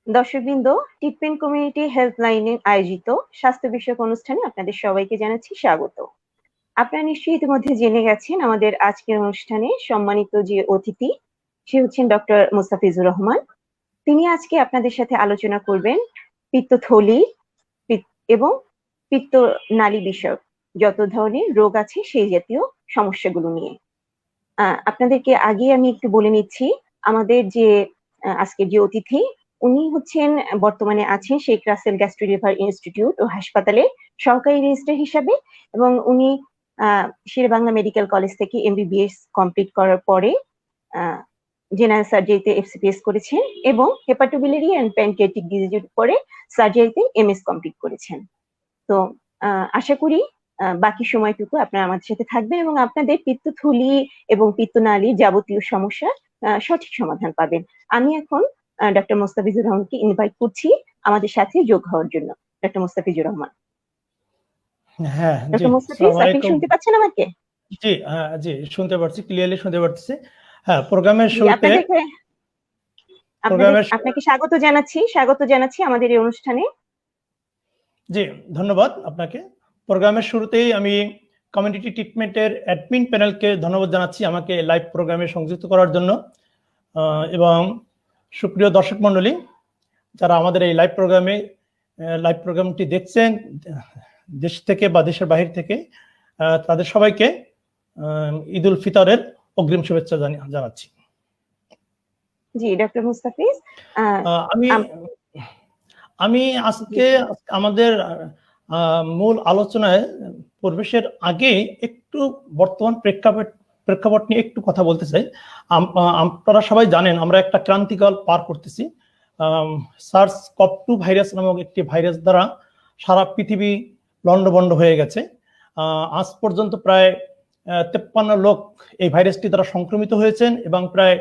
দর্শকবৃন্দ, treatment community হেল্পলাইনে আয়োজিত স্বাস্থ্য বিষয়ক অনুষ্ঠানে আপনাদের সবাইকে জানাচ্ছি স্বাগত। আপনারা নিশ্চয়ই ইতিমধ্যে জেনে গেছেন আমাদের আজকের অনুষ্ঠানে সম্মানিত যে অতিথি, সে হচ্ছেন ডক্টর মোস্তাফিজুর রহমান। তিনি আজকে আপনাদের সাথে আলোচনা করবেন পিত্তথলি এবং পিত্তনালী বিষয়ক যত ধরনের রোগ আছে সেই জাতীয় সমস্যাগুলো নিয়ে। আপনাদেরকে আগে আমি একটু বলে নিচ্ছি, আমাদের যে আজকের যে অতিথি, উনি হচ্ছেন বর্তমানে আছেন Sheikh Russel gastro liver institute ও হাসপাতালে সহকারী রেজিস্ট্রার হিসাবে, এবং উনি শেরেবাংলা মেডিকেল কলেজ থেকে এমবিবিএস কমপ্লিট করার পরে জেনারেল সার্জারিতে এফসিপিএস করেছেন এবং হেপাটোবিলিয়ারি এন্ড প্যানক্রিয়াটিক ডিজিজের উপরে সার্জারিতে এমএস কমপ্লিট করেছেন। তো আশা করি বাকি সময়টুকু আপনারা আমাদের সাথে থাকবেন এবং আপনাদের পিত্তথলি এবং পিত্তনালীর যাবতীয় সমস্যার সঠিক সমাধান পাবেন। আমি এখন ডক্টর মোস্তাফিজুর রহমানকে ইনভাইট করছি আমাদের সাথে যোগ হওয়ার জন্য। ডক্টর মোস্তাফিজুর রহমান। হ্যাঁ, ডক্টর মোস্তাফিজ, আপনি শুনতে পাচ্ছেন আমাকে? জি, জি শুনতে পাচ্ছি, ক্লিয়ারলি শুনতে পাচ্ছি। হ্যাঁ, প্রোগ্রামের শুরুতে আপনাকে স্বাগত জানাচ্ছি আমাদের এই অনুষ্ঠানে। জি, ধন্যবাদ আপনাকে। প্রোগ্রামের শুরুতেই আমি কমিউনিটি ট্রিটমেন্টের অ্যাডমিন প্যানেলকে ধন্যবাদ জানাচ্ছি আমাকে লাইভ প্রোগ্রামে সংযুক্ত করার জন্য, এবং সুপ্রিয় দর্শক মণ্ডলী যারা আমাদের এই লাইভ প্রোগ্রামটি দেখছেন দেশ থেকে বা দেশের বাহির থেকে, তাদের সবাইকে ঈদ উল ফিতরের অগ্রিম শুভেচ্ছা জানাচ্ছি। জি ডক্টর মুস্তাফিজ, আমি আজকে আমাদের মূল আলোচনায় প্রবেশের আগে একটু বর্তমান প্রেক্ষাপট নিয়ে একটু কথা বলতে চাই। আপনারা সবাই জানেন আমরা একটা ক্রান্তিকাল পার করতেছি। SARS-CoV-2 ভাইরাস নামক একটি ভাইরাস দ্বারা সারা পৃথিবী লন্ডভন্ড হয়ে গেছে। আজ পর্যন্ত প্রায় 53 লোক এই ভাইরাসটি দ্বারা সংক্রমিত হয়েছেন এবং প্রায়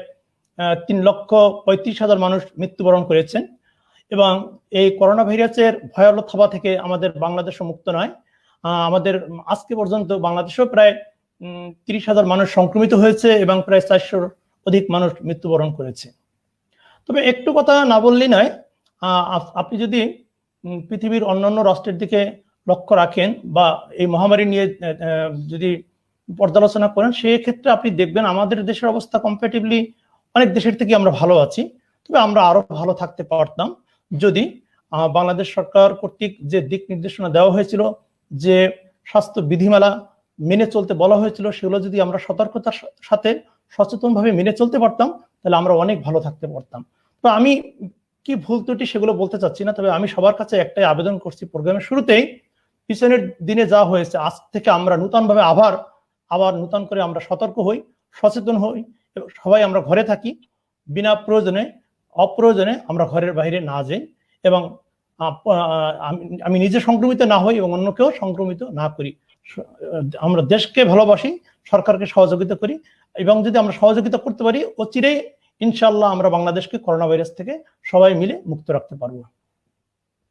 3,35,000 মানুষ মৃত্যুবরণ করেছেন। এবং এই করোনা ভাইরাসের ভয়াবহ থাবা থেকে আমাদের বাংলাদেশও মুক্ত নয়। আমাদের আজকে পর্যন্ত বাংলাদেশেও প্রায় 30,000 মানুষ সংক্রমিত হয়েছে এবং প্রায় 400 অধিক মানুষ মৃত্যুবরণ করেছে। তবে একটু কথা না বললেই নয়, আপনি যদি পৃথিবীর অন্যান্য রাষ্ট্রের দিকে লক্ষ্য রাখেন বা এই মহামারী নিয়ে যদি পর্যালোচনা করেন, সেক্ষেত্রে আপনি দেখবেন আমাদের দেশের অবস্থা কম্পারেটিভলি অনেক দেশের থেকে আমরা ভালো আছি। তবে আমরা আরো ভালো থাকতে পারতাম যদি বাংলাদেশ সরকার কর্তৃক যে দিক নির্দেশনা দেওয়া হয়েছিল, যে স্বাস্থ্য বিধিমালা মেনে চলতে বলা হয়েছিল, সেগুলো যদি আমরা সতর্কতার সাথে সচেতনভাবে মেনে চলতে পারতাম, তাহলে আমরা অনেক ভালো থাকতে পারতাম। তো আমি কি ভুল ত্রুটি সেগুলো বলতে চাচ্ছি না, তবে আমি সবার কাছে একটাই আবেদন করছি, প্রোগ্রামের শুরুতেই পিছনের দিনে যা হয়েছে আজ থেকে আমরা নূতনভাবে আবার নূতন করে আমরা সতর্ক হই, সচেতন হই, সবাই আমরা ঘরে থাকি, বিনা প্রয়োজনে অপ্রয়োজনে আমরা ঘরের বাইরে না যাই, এবং আমি নিজে সংক্রমিত না হই এবং অন্যকেও সংক্রমিত না করি। আমরা দেশকে ভালোবাসি, সরকারকে সহযোগিতা করি, এবং যদি আমরা সহযোগিতা করতে পারি অচিরেই ইনশাআল্লাহ আমরা বাংলাদেশকে করোনা ভাইরাস থেকে সবাই মিলে মুক্ত রাখতে পারবো।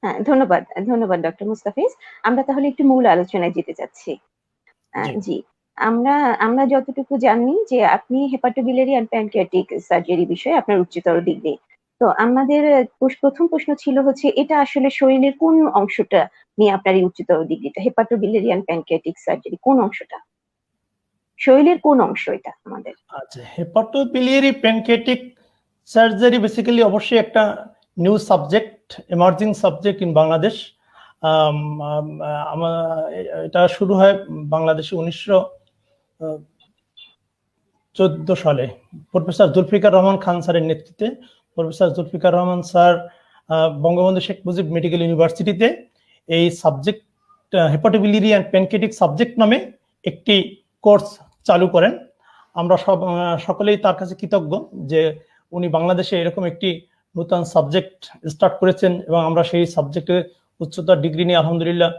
হ্যাঁ, ধন্যবাদ ডক্টর মুস্তাফিজ। আমরা তাহলে একটু মূল আলোচনায় যেতে চাচ্ছি। জি, আমরা যতটুকু জানি যে আপনি হেপাটোবিলিয়ারি এন্ড প্যানক্রিয়াটিক সার্জারি বিষয়ে আপনার উচ্চতর ডিগ্রি। তো আমাদের প্রথম প্রশ্ন ছিল হচ্ছে, এটা আসলে শরীরের কোন অংশটা নিয়ে আপনার এই উচ্চতর ডিগ্রিটা? হেপাটোবিলিয়ারি এন্ড প্যানক্রিয়াটিক সার্জারি কোন অংশটা, শরীরের কোন অংশ এটা আমাদের? আচ্ছা, হেপাটোবিলিয়ারি প্যানক্রিয়াটিক সার্জারি বেসিক্যালি অবশ্যই একটা new subject, emerging subject in Bangladesh. এটা শুরু হয় বাংলাদেশে 1914 সালে প্রফেসর জুলফিকার রহমান খান স্যারের নেতৃত্বে। Professor Zulfiqar Rahman sir Bangabandhu Sheikh Mujib medical ইউনিভার্সিটিতে এই subject hepatobiliary and pancreatic subject নামে একটি কোর্স চালু করেন। আমরা সকলেই তার কাছে কৃতজ্ঞ যে উনি বাংলাদেশে এরকম একটি নতুন সাবজেক্ট স্টার্ট করেছেন, এবং আমরা সেই সাবজেক্টে উচ্চতর ডিগ্রি নিয়ে আলহামদুলিল্লাহ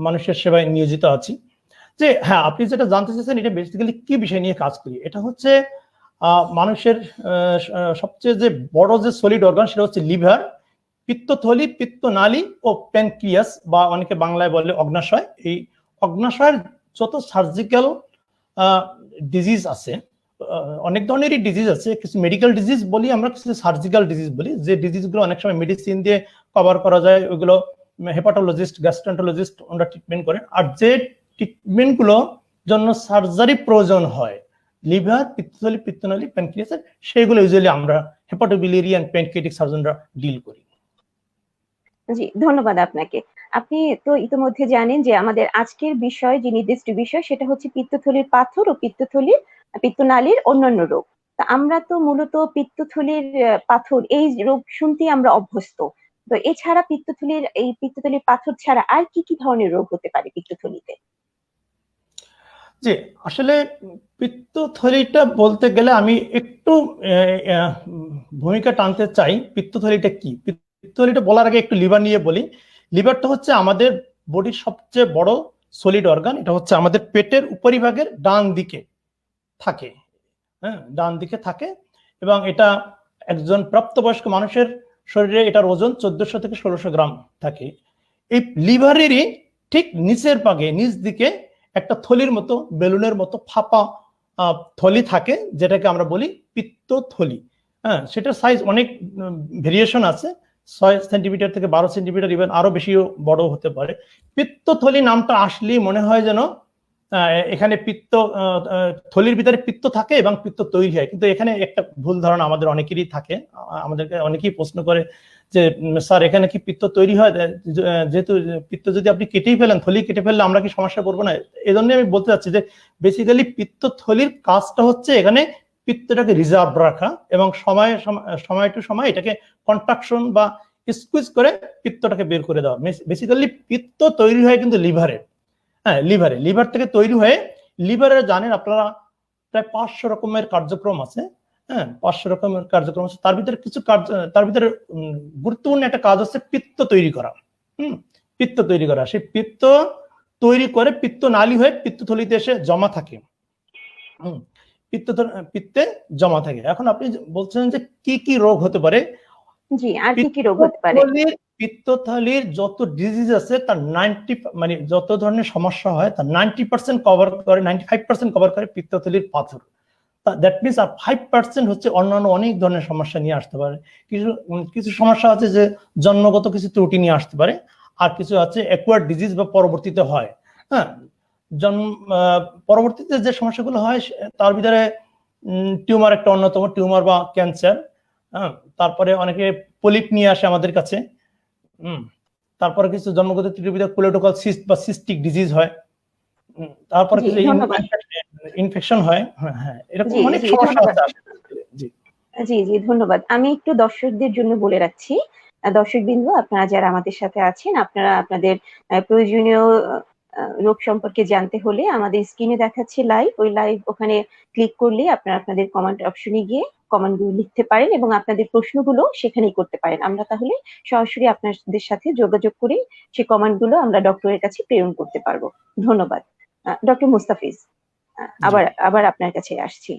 মানুষের সেবায় নিয়োজিত আছি। যে হ্যাঁ, আপনি যেটা জানতে চাইছেন এটা বেসিক্যালি কি বিষয় নিয়ে কাজ করি, এটা হচ্ছে মানুষের সবচেয়ে যে বড় যে সলিড অর্গান সেটা হচ্ছে লিভার, পিত্তথলি, পিত্তনালী ও প্যানক্রিয়াস, বা অনেকে বাংলায় বলে অগ্নাশয়। এই অগ্নাশয়ের যত সার্জিক্যাল ডিজিজ আছে অনেক ধরনেরই ডিজিজ আছে, কিছু মেডিকেল ডিজিজ বলি আমরা, কিছু সার্জিক্যাল ডিজিজ বলি, যে ডিজিজগুলো অনেক সময় মেডিসিন দিয়ে কভার করা যায়, ওইগুলো হেপাটোলজিস্ট, গ্যাস্ট্রোন্টারোলজিস্ট ওনারা ট্রিটমেন্ট করেন। আর যে ট্রিটমেন্টগুলো জন্য সার্জারি প্রয়োজন হয়, লিভার, পিত্তথলি, পিত্তনালী, প্যানক্রিয়াসের, সেইগুলো ইউজুয়ালি আমরা হেপাটোবিলিয়ারি এন্ড প্যানক্রিয়াটিক সার্জনরা ডিল করি। জি, ধন্যবাদ আপনাকে। আপনি তো ইতিমধ্যে জানেন যে আমাদের আজকের বিষয়, যে নির্দিষ্ট বিষয়, সেটা হচ্ছে পিত্তথলির পাথর ও পিত্তনালীর অন্যান্য রোগ। তা আমরা তো মূলত পিত্তথলির পাথর এই রোগ শুনতেই আমরা অভ্যস্ত। তো এছাড়া পিত্তথলির পাথর ছাড়া আর কি কি ধরনের রোগ হতে পারে পিত্তথলিতে? জি, আসলে পিত্তথলিটা বলতে গেলে আমি একটু ভূমিকা টানতে চাই। পিত্তথলিটা কি? পিত্তথলিটা বলার আগে একটু লিভার নিয়ে বলি। লিভারটা হচ্ছে আমাদের বডির সবচেয়ে বড় সলিড অর্গান। এটা হচ্ছে আমাদের পেটের উপরিভাগের ডান দিকে থাকে, হ্যাঁ, ডান দিকে থাকে, এবং এটা একজন প্রাপ্তবয়স্ক মানুষের শরীরে এটার ওজন 1400 থেকে 1600 গ্রাম থাকে। এই লিভারেরই ঠিক নিচের ভাগে, নিচ দিকে একটা থলির মতো, বেলুনের মতো ফাঁপা থলি থাকে, যেটাকে আমরা বলি পিত্তথলি। হ্যাঁ, সেটার সাইজ অনেক ভেরিয়েশন আছে, 6 সেন্টিমিটার থেকে 12 সেন্টিমিটার, ইভেন আরো বেশিও বড় হতে পারে। পিত্তথলি নামটা আসলেই মনে হয় যেন এখানে পিত্ত, থলির ভিতরে পিত্ত থাকে এবং পিত্ত তৈরি হয়, কিন্তু এখানে একটা ভুল ধারণা আমাদের অনেকেরই থাকে। আমাদেরকে অনেকেই প্রশ্ন করে যে স্যার এখানে কি পিত্ত তৈরি হয়? যেহেতু পিত্ত যদি আপনি কেটেই ফেলেন, থলি কেটে ফেললে আমরা কি সমস্যা করবো না? এই জন্য আমি বলতে চাচ্ছি যে বেসিক্যালি পিত্ত থলির কাজটা হচ্ছে এখানে পিত্তটাকে রিজার্ভ রাখা এবং সময় টু সময় এটাকে কন্ট্রাকশন বা স্কুইজ করে পিত্তটাকে বের করে দেওয়া। বেসিক্যালি পিত্ত তৈরি হয় কিন্তু লিভারে। হ্যাঁ, লিভার থেকে তৈরি হয়ে, লিভারে জানেন আপনারা প্রায় 500 রকমের কার্যক্রম আছে। হ্যাঁ, 500 রকমের কার্যক্রম আছে। তার ভিতরে গুরুত্বপূর্ণ একটা কাজ হচ্ছে পিত্ত তৈরি করা। পিত্ত তৈরি করা, সেই পিত্ত তৈরি করে পিত্ত নালী হয়ে পিত্তথলিতে এসে জমা থাকে। পিত্তে জমা থাকে। এখন আপনি বলছেন যে কি কি রোগ হতে পারে? জি, আর কি কি রোগ হতে পারে? পিত্তথলির যত ডিজিজ আছে তার 90, মানে যত ধরনের সমস্যা হয় তার 90% কভার করে, 95% কভার করে পিত্তথলির পাথর। দ্যাট মিনস আর 5% হচ্ছে অন্যান্য অনেক ধরনের সমস্যা নিয়ে আসতে পারে। কিছু সমস্যা আছে যে জন্মগত কিছু ত্রুটি নিয়ে আসতে পারে, আর কিছু আছে অ্যাকুয়ার্ড ডিজিজ বা পরবর্তীতে হয়। হ্যাঁ, পরবর্তীতে যে সমস্যাগুলো হয় তার ভিতরে টিউমার একটা অন্যতম, টিউমার বা ক্যান্সার। হ্যাঁ, তারপরে অনেকে পলিপ নিয়ে আসে আমাদের কাছে। তারপরে কিছু জন্মগত ত্রুটির ভিতরে কোলেটোকাল সিস্ট বা সিস্টিক ডিজিজ হয়। তারপরে কিছু ইনফেকশন হয়। হ্যাঁ, এরকম অনেক সমস্যা আছে। জি জি, ধন্যবাদ। আমি একটু দর্শকদের জন্য বলে রাখছি, দর্শকবৃন্দ আপনারা যারা আমাদের সাথে আছেন, আপনারা আপনাদের প্রয়োজনীয় রোগ সম্পর্কে জানতে হলে আমাদের স্ক্রিনে দেখাচ্ছে লাইভ, ওই লাইভ ওখানে ক্লিক করলে আপনারা আপনাদের কমেন্ট অপশনে গিয়ে কমেন্টগুলো লিখতে পারেন এবং আপনাদের প্রশ্নগুলো সেখানেই করতে পারেন। আমরা তাহলে সরাসরি আপনাদের সাথে যোগাযোগ করে সেই কমেন্টগুলো আমরা ডক্টরের কাছে প্রেরণ করতে পারবো। ধন্যবাদ। ডক্টর মুস্তাফিজ, আবার আপনার কাছে আসছি।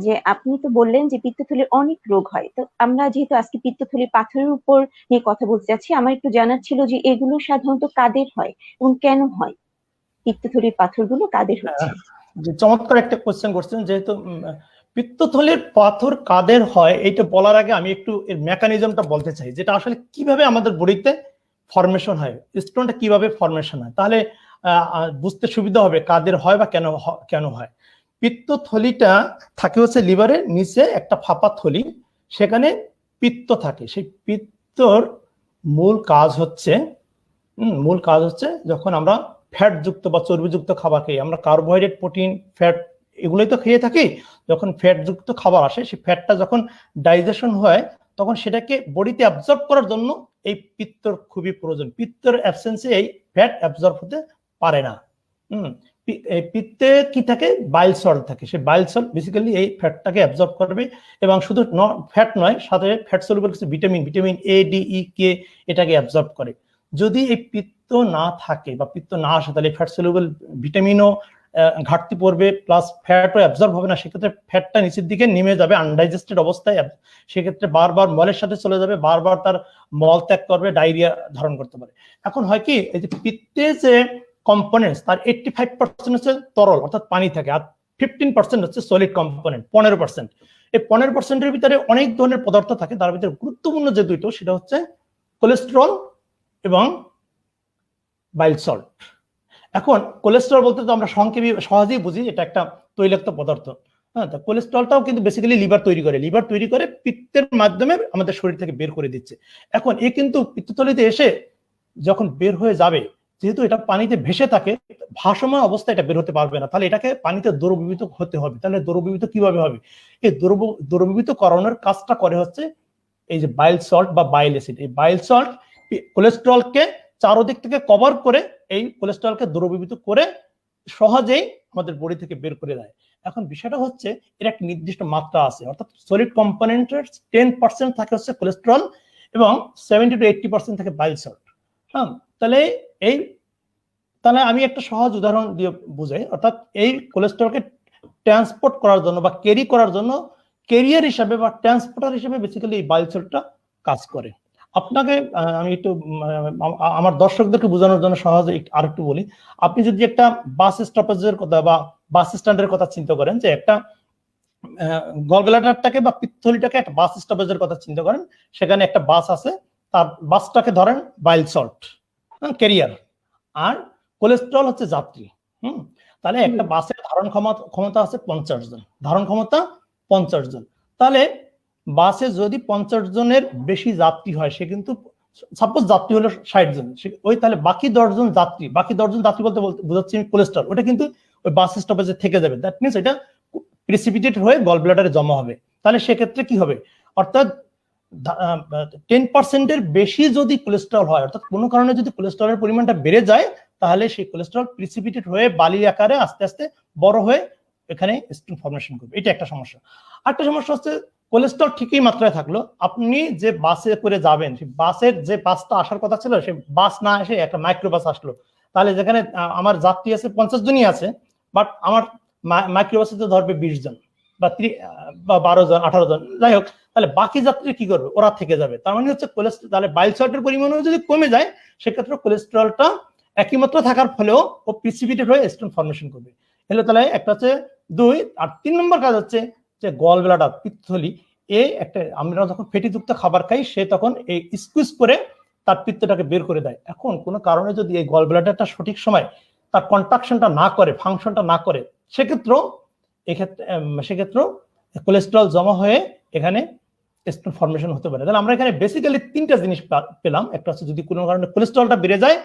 যে আপনি তো বললেন যে পিত্তথলির অনেক রোগ হয়, তো আমরা যেহেতু আজকে পিত্তথলির পাথরের উপর নিয়ে কথা বলতে যাচ্ছি, আমার একটু জানার ছিল যে এগুলো সাধারণত কাদের হয় এবং কেন হয়? পিত্তথলির পাথরগুলো কাদের হচ্ছে? যে চমৎকার একটা কোশ্চেন করছেন। যেহেতু পিত্তথলির পাথর কাদের হয় এটা বলার আগে আমি একটু এর মেকানিজমটা বলতে চাই, যেটা আসলে কিভাবে আমাদের বডিতে ফরমেশন হয়, স্টোনটা কিভাবে ফরমেশন হয়, তাহলে বুঝতে সুবিধা হবে কাদের হয় বা কেন হয়। পিত্তথলিটা থাকে হচ্ছে লিভারের নিচে একটা ফাঁপা থলি, সেখানে পিত্ত থাকে। সেই পিত্তর মূল কাজ হচ্ছে যখন আমরা ফ্যাট যুক্ত বা চর্বিযুক্ত খাবার খাই, আমরা কার্বোহাইড্রেট, প্রোটিন, ফ্যাট এগুলোই তো খেয়ে থাকি। যখন ফ্যাট যুক্ত খাবার আসে, সেই ফ্যাটটা যখন ডাইজেশন হয় তখন সেটাকে বডিতে অ্যাবজর্ব করার জন্য এই পিত্তর খুবই প্রয়োজন। পিত্তর অ্যাবসেন্সে এই ফ্যাট অ্যাবজর্ব হতে পারে না। এই পিত্তে কি থাকে? বাইল সল্ট থাকে। সেই বাইল সল্ট বেসিক্যালি এই ফ্যাটটাকে অ্যাবজর্ব করবে, এবং শুধু ফ্যাট নয়, সাথে ফ্যাট সলিউবল কিছু ভিটামিন এ, ডি, ই, কে এটাকে অ্যাবজর্ব করে। যদি এই পিত্ত না থাকে বা পিত্ত না আসে, তাহলে ফ্যাট সলিউবল ভিটামিনও ঘাটতি পড়বে, প্লাস ফ্যাটও অ্যাবজর্ব হবে না। সেক্ষেত্রে ফ্যাটটা নিচের দিকে নেমে যাবে আনডাইজেস্টেড অবস্থায়। সেক্ষেত্রে বারবার মলের সাথে চলে যাবে, বারবার তার মল ত্যাগ করবে, ডায়রিয়া ধারণ করতে পারে। এখন হয় কি, এই যে পিত্তে যে কম্পোনেন্টস তার 85% হচ্ছে তরল, অর্থাৎ পানি থাকে, আর 15% হচ্ছে সলিড কম্পোনেন্ট, 15%। এই 15%-এর ভিতরে অনেক ধরনের পদার্থ থাকে, তার ভিতরে গুরুত্বপূর্ণ যে দুটো সেটা হচ্ছে কোলেস্টেরল এবং বাইল সল্ট। এখন কোলেস্টেরল বলতে তো আমরা সংক্ষেপে সহজেই বুঝি, এটা একটা তৈলাক্ত পদার্থ। হ্যাঁ, তো কোলেস্টেরলটাও কিন্তু বেসিক্যালি লিভার তৈরি করে পিত্তের মাধ্যমে আমাদের শরীর থেকে বের করে দিচ্ছে। এখন এ কিন্তু পিত্তথলিতে এসে যখন বের হয়ে যাবে, যেহেতু এটা পানিতে ভেসে থাকে, ভাসমান অবস্থায় এটা বের হতে পারবে না, তাহলে এটাকে পানিতে দ্রবীভূত হতে হবে। তাহলে দ্রবীভূত কিভাবে হবে? এই দ্রবীভূত করানোর কাজটা করে হচ্ছে এই যে বাইল সল্ট বা বাইল অ্যাসিড। এই বাইল সল্ট কোলেস্টেরলকে চারদিক থেকে কভার করে এই কোলেস্টেরলকে দ্রবীভূত করে সহজেই আমাদের বডি থেকে বের করে দেয়। এখন বিষয়টা হচ্ছে এর একটা নির্দিষ্ট মাত্রা আছে, অর্থাৎ সলিড কম্পোনেন্টের 10% থাকে হচ্ছে কোলেস্টেরল এবং 70 to 80% থাকে বাইল সল্ট। হ্যাঁ, তাহলে আমি একটা সহজ উদাহরণ দিয়ে বুঝাই। অর্থাৎ এই কোলেস্টেরলকে ট্রান্সপোর্ট করার জন্য বা ক্যারি করার জন্য ক্যারিয়ার হিসাবে বা ট্রান্সপোর্টার হিসেবে বেসিক্যালি এই বাইল সল্টটা কাজ করে। আপনাকে আমি একটু আমার দর্শকদেরকে বোঝানোর জন্য সহজে আরেকটু বলি। আপনি যদি একটা বাস স্টপেজের কথা বা বাস স্ট্যান্ডের কথা চিন্তা করেন, যে একটা গলব্লাডারটাকে বা পিত্তথলিটাকে একটা বাস স্টপেজের কথা চিন্তা করেন, সেখানে একটা বাস আছে, তার বাসটাকে ধরেন বাইল সল্ট ক্যারিয়ার, আর কোলেস্টেরল হচ্ছে যাত্রী। তাহলে একটা বাসের ধারণ ক্ষমতা আছে 50 জন, ধারণ ক্ষমতা 50 জন। তাহলে বাসে যদি 50 জনের বেশি যাত্রী হয়, সে কিন্তু সাপোজ যাত্রী হলো 60 জন, ওই তাহলে বাকি 10 জন যাত্রী বলতে বোঝাচ্ছি আমি ওটা কিন্তু ওই বাস স্টপেজে থেকে যাবে। দ্যাট মিনস এটা প্রিসিপিটেট হয়ে গল ব্লাডারে জমা হবে। তাহলে সেক্ষেত্রে কি হবে? অর্থাৎ 10%-এর বেশি যদি কোলেস্টেরল হয়, অর্থাৎ কোনো কারণে যদি কোলেস্টেরলের পরিমাণটা বেড়ে যায়, তাহলে সেই কোলেস্টেরল প্রিসিপিটেট হয়ে বালি আকারে আস্তে আস্তে বড় হয়ে এখানে স্টোন ফর্মেশন করবে। এটা একটা সমস্যা। আরেকটা সমস্যা হচ্ছে কোলেস্টেরল ঠিকই মাত্রায় থাকলো, আপনি যে বাসে করে যাবেন, সেই বাসের যে বাসটা আসার কথা ছিল, সে বাস না এসে একটা মাইক্রো বাস আসলো। তাহলে যেখানে আমার যাত্রী আছে 50 জনই আছে, বাট আমার মাইক্রো বাসে তো ধরবে 20 জন বা 12 জন 18 জন, যাই হোক, তাহলে বাকি যাত্রী কি করবে? ওরা থেকে যাবে। তার মানে হচ্ছে কোলেস্টেরল, তাহলে বাইল সল্টের পরিমাণও যদি কমে যায়, সেক্ষেত্রে কোলেস্টেরলটা একই মাত্রা থাকার ফলেও ও প্রিসিপিটেট হয়ে স্টোন ফর্মেশন করবে। তাহলে একটা হচ্ছে 2, আর 3 নম্বর কাজ হচ্ছে যে গল ব্লাডার পিত্তথলি, আমরা যখন ফেটিযুক্ত খাবার খাই, সে তখন এই স্কুইজ করে তার পিত্তটাকে বের করে দেয়। এখন কোনো কারণে যদি এই গল ব্লাডারটা সঠিক সময় তার কন্ট্রাকশনটা না করে, ফাংশনটা না করে, সেক্ষেত্রেও কোলেস্টেরল জমা হয়ে এখানে স্টোন ফর্মেশন হতে পারে। তাহলে আমরা এখানে বেসিক্যালি 3টা জিনিস পেলাম। একটা হচ্ছে যদি কোনো কারণে কোলেস্টেরলটা বেড়ে যায়,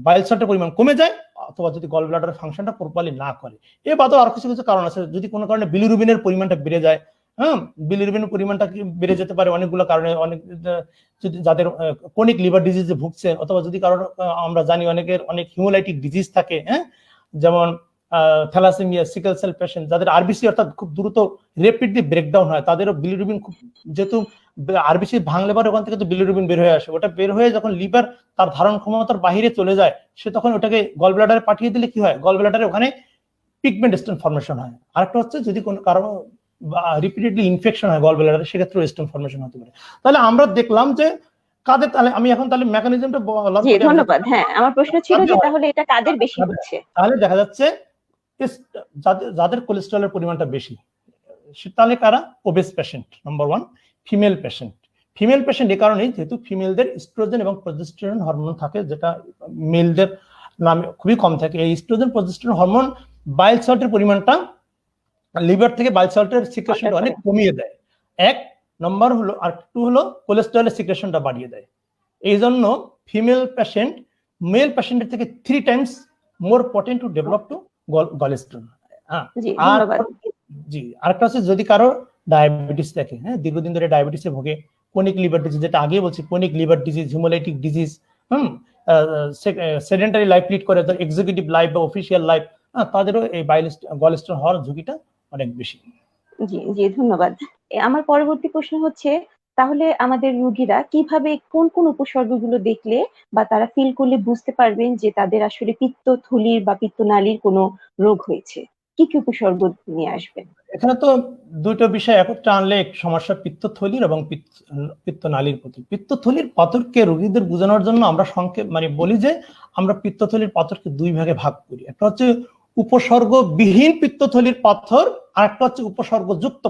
বাইল সল্টের পরিমাণ কমে যায়, অথবা যদি গল ব্লাডারের ফাংশনটা প্রপারলি না করে। এর বাদেও আরো কিছু কারণ আছে। যদি কোনো কারণে বিলিরুবিনের পরিমাণটা বেড়ে যায়, বিলিরুবিনের পরিমাণটা বেড়ে যেতে পারে অনেকগুলো কারণে। অনেক যদি যাদের ক্রনিক লিভার ডিজিজে ভুগছে, অথবা যদি কারণ আমরা জানি অনেকের অনেক হিমোলাইটিক ডিজিজ থাকে, যেমন থ্যালাসেমিয়া, সিকেল সেল পেশেন্ট, যাদের আরবিসি অর্থাৎ খুব দ্রুত রেপিডলি ব্রেকডাউন হয়, তাদেরও বিলিরুবিন খুব, যেহেতু আরবিসি ভাঙলে পরে ওখান থেকে তো বিলিরুবিন বের হয়ে আসে, ওটা বের হয়ে যখন লিভার তার ধারণ ক্ষমতার বাহিরে চলে যায়, সে তখন ওটাকে গল ব্লাডারে পাঠিয়ে দিলে কি হয়? গল ব্লাডারে ওখানে পিগমেন্ট স্টোন ফর্মেশন হয়। আরেকটা হচ্ছে যদি কোনো কারণ রিপিটেডলি ইনফেকশন হয় গল ব্লাডারে, সেক্ষেত্রে স্টোন ফর্মেশন হতে পারে। তাহলে আমরা দেখলাম যে কাদের, তাহলে আমি এখন তাহলে মেকানিজমটা বললাম। জি, ধন্যবাদ। হ্যাঁ, আমার প্রশ্ন ছিল যে তাহলে এটা কাদের বেশি হচ্ছে? তাহলে দেখা যাচ্ছে যাদের কোলেস্টেরলের পরিমাণটা বেশি, তাহলে কারা? Obeys patient number 1, female patient. এই কারণেই যেহেতু ফিমেলদের ইস্ট্রোজেন এবং প্রজেস্টেরন হরমোন থাকে, যেটা মেলদের নামে খুবই কম থাকে। এই ইস্ট্রোজেন প্রজেস্টেরন হরমোন বাইল সল্টের পরিমাণটা লিভার থেকে বাইল সল্টের সিক্রেশনটা অনেক কমিয়ে দেয়, 1 নম্বর হলো। আর 2 হলো কোলেস্টেরলের সিক্রেশনটা বাড়িয়ে দেয়। এই জন্য ফিমেল পেশেন্ট মেল পেশেন্টের থেকে 3 times more potent to develop to gallstone. আর জি, আরেকটা হচ্ছে যদি কারো ডায়াবেটিস থাকে, দীর্ঘদিন ধরে ডায়াবেটিসে ভোগে, ক্রনিক লিভার ডিজিজ, যেটা আগে বলছি, chronic liver disease, haemolytic disease, sedentary life lead করে, এক্সিকিউটিভ লাইফ বা অফিসিয়াল লাইফ, তাদেরও এই গলস্টোন হওয়ার ঝুঁকিটা অনেক বেশি। জি জি, ধন্যবাদ। আমার পরবর্তী প্রশ্ন হচ্ছে, তাহলে আমাদের রোগীরা কিভাবে কোন কোন উপসর্গগুলো দেখলে বা তারা ফিল করলে বুঝতে পারবেন যে তাদের আসলে পিত্তথলির বা পিত্তনালীর কোনো রোগ হয়েছে? কি কি উপসর্গ নিয়ে আসবেন? এখানে তো দুটো বিষয় একত্রে আনলে সমস্যা, পিত্তথলির এবং পিত্তনালীর প্রতি। পিত্তথলির পাথরকে রোগীদের বোঝানোর জন্য আমরা সংক্ষেপ বলি যে আমরা পিত্তথলির পাথরকে 2 ভাগে ভাগ করি। একটা হচ্ছে উপসর্গবিহীন পিত্তথলির পাথর আর একটা হচ্ছে উপসর্গযুক্ত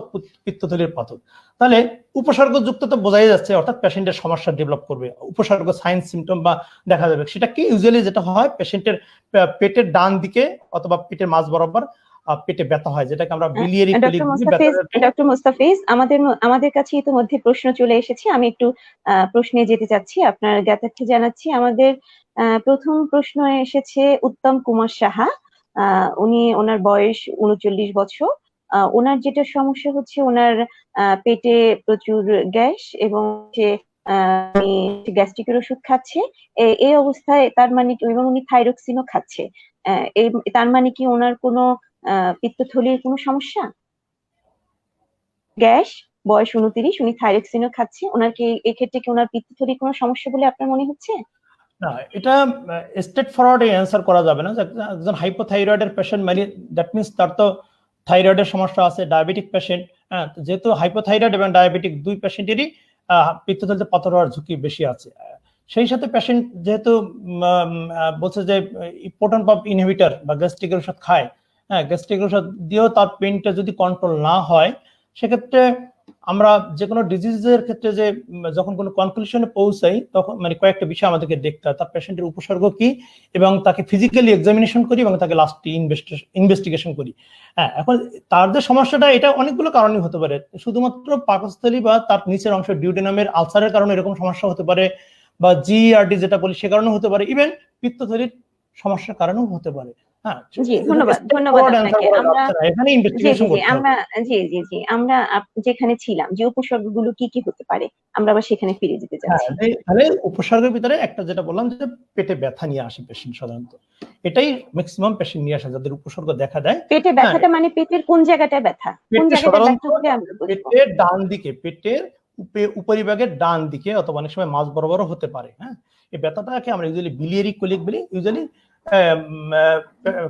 পিত্তথলির পাথর। তাহলে উপসর্গযুক্ত তো বোঝাই যাচ্ছে, অর্থাৎ পেশেন্টের সমস্যা ডেভেলপ করবে, উপসর্গ সাইন সিমটম বা দেখা যাবে। সেটা কি ইউজুয়ালি যেটা হয়, পেশেন্টের পেটের ডান দিকে অথবা পেটের মাঝ বরাবর পেটে ব্যথা হয়, যেটাকে আমরা বিলিয়ারি কোলিক বলি। ডক্টর মুস্তাফিজ, আমাদের কাছে ইতিমধ্যে প্রশ্ন চলে এসেছে। আমি একটু প্রশ্নে যেতে চাচ্ছি, আপনার জ্ঞাতার্থে জানাচ্ছি। আমাদের প্রথম প্রশ্ন এসেছে উত্তম কুমার সাহা। উনি, ওনার বয়স 39 বছর। ওনার যেটা সমস্যা হচ্ছে, ওনার পেটে প্রচুর গ্যাস এবং সে গ্যাস্ট্রিকের ওষুধ খাচ্ছে। এই অবস্থায় তার মানে কি, এবং উনি থাইরক্সিনও খাচ্ছে, তার মানে কি ওনার কোনো পিত্তথলির কোনো সমস্যা? গ্যাস, বয়স 29, উনি থাইরক্সিনও খাচ্ছে, ওনার কি এক্ষেত্রে কি ওনার পিত্তথলির কোনো সমস্যা বলে আপনার মনে হচ্ছে? না, এটা স্ট্রেট ফরওয়ার্ড অ্যান্সার করা যাবে না। একজন হাইপোথাইরয়েডের পেশেন্ট মানে দ্যাট মিন্স তার তো থাইরয়েডের সমস্যা আছে, ডায়াবেটিক পেশেন্ট। হ্যাঁ, যেহেতু হাইপোথাইরয়েড এবং ডায়াবেটিক দুই পেশেন্টেরই পিত্তথলিতে পাথর হওয়ার ঝুঁকি বেশি আছে। সেই সাথে পেশেন্ট যেহেতু বলছে যে প্রোটন পাম্প ইনহিবিটর বা গ্যাস্ট্রিকের ওষুধ খায়, হ্যাঁ, গ্যাস্ট্রিকের ওষুধ দিয়েও তার পেইনটা যদি কন্ট্রোল না হয়, সেক্ষেত্রে আমরা যে কোনো ডিজিজের ক্ষেত্রে যে যখন কোনো কনক্লুশনে পৌঁছাই, তখন মানে কয়েকটা বিষয় আমাদেরকে দেখতে হয়। তার পেশেন্টের উপসর্গ কি, এবং তাকে ফিজিক্যালি এক্সামিনেশন করি, এবং তাকে লাস্টে ইনভেস্টিগেশন করি। হ্যাঁ, এখন তার যে সমস্যাটা, এটা অনেকগুলো কারণে হতে পারে। শুধুমাত্র পাকস্থলী বা তার নিচের অংশ ডিউডেনামের আলসারের কারণে এরকম সমস্যা হতে পারে, বা জিআরডি যেটা বলি সে কারণে হতে পারে, ইভেন পিত্তথলির সমস্যার কারণেও হতে পারে। হ্যাঁ, জি, ধন্যবাদ আপনাকে। আমরা যেখানে ছিলাম, যে উপসর্গগুলো কি কি হতে পারে, আমরা আবার সেখানে ফিরে যেতে চাচ্ছি। তাহলে উপসর্গের ভিতরে একটা যেটা বললাম, যে পেটে ব্যথা নিয়ে আসে পেশেন্ট, সাধারণত এটাই ম্যাক্সিমাম পেশেন্ট নিয়ে আসে যাদের উপসর্গ দেখা দেয়। পেটে ব্যথাটা মানে পেটের কোন জায়গাটায় ব্যথা, কোন জায়গাটায় ব্যথা হলে আমরা বুঝবো? পেটের ডান দিকে, পেটের উপরিভাগের ডান দিকে, অথবা অনেক সময় মাঝ বরাবরও হতে পারে। হ্যাঁ, এই ব্যথাটাকে আমরা ইউজুয়ালি বিলিয়ারি কোলিক বলি। ইউজুয়ালি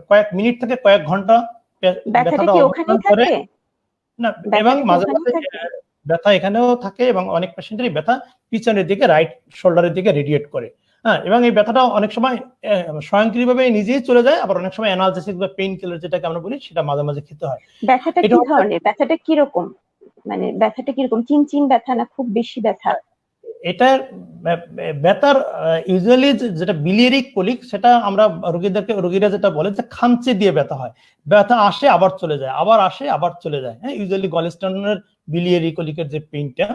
কয়েক মিনিট থেকে কয়েক ঘন্টা ব্যথাটা কি ওখানেই থাকে? না, এবং মাঝে মাঝে ব্যথা এখানেও থাকে, এবং অনেক পেশেন্টেরই ব্যথা পিছনের দিকে, রাইট শোল্ডারের দিকে রেডিয়েট করে। হ্যাঁ, এবং এই ব্যথাটা অনেক সময় স্বয়ংক্রিয়ভাবে নিজেই চলে যায়, আবার অনেক সময় অ্যানালজেসিক বা পেইন কিলার যেটাকে আমরা বলি, সেটা মাঝে মাঝে খেতে হয়। ব্যথাটা কি ধরনের, ব্যথাটা কি রকম, মানে ব্যথাটা কি রকম, চিনচিন ব্যথা না খুব বেশি ব্যথা? এটার ব্যথার ইউজুয়ালি যেটা বিলিয়ারি কোলিক, সেটা আমরা রোগীরা যেটা বলে যে খামচে দিয়ে ব্যথা হয়। ব্যথা আসে আবার চলে যায়, আবার আসে আবার চলে যায়। হ্যাঁ, ইউজুয়ালি গলস্টোনের বিলিয়ারি কোলিকের যে পেইনটা,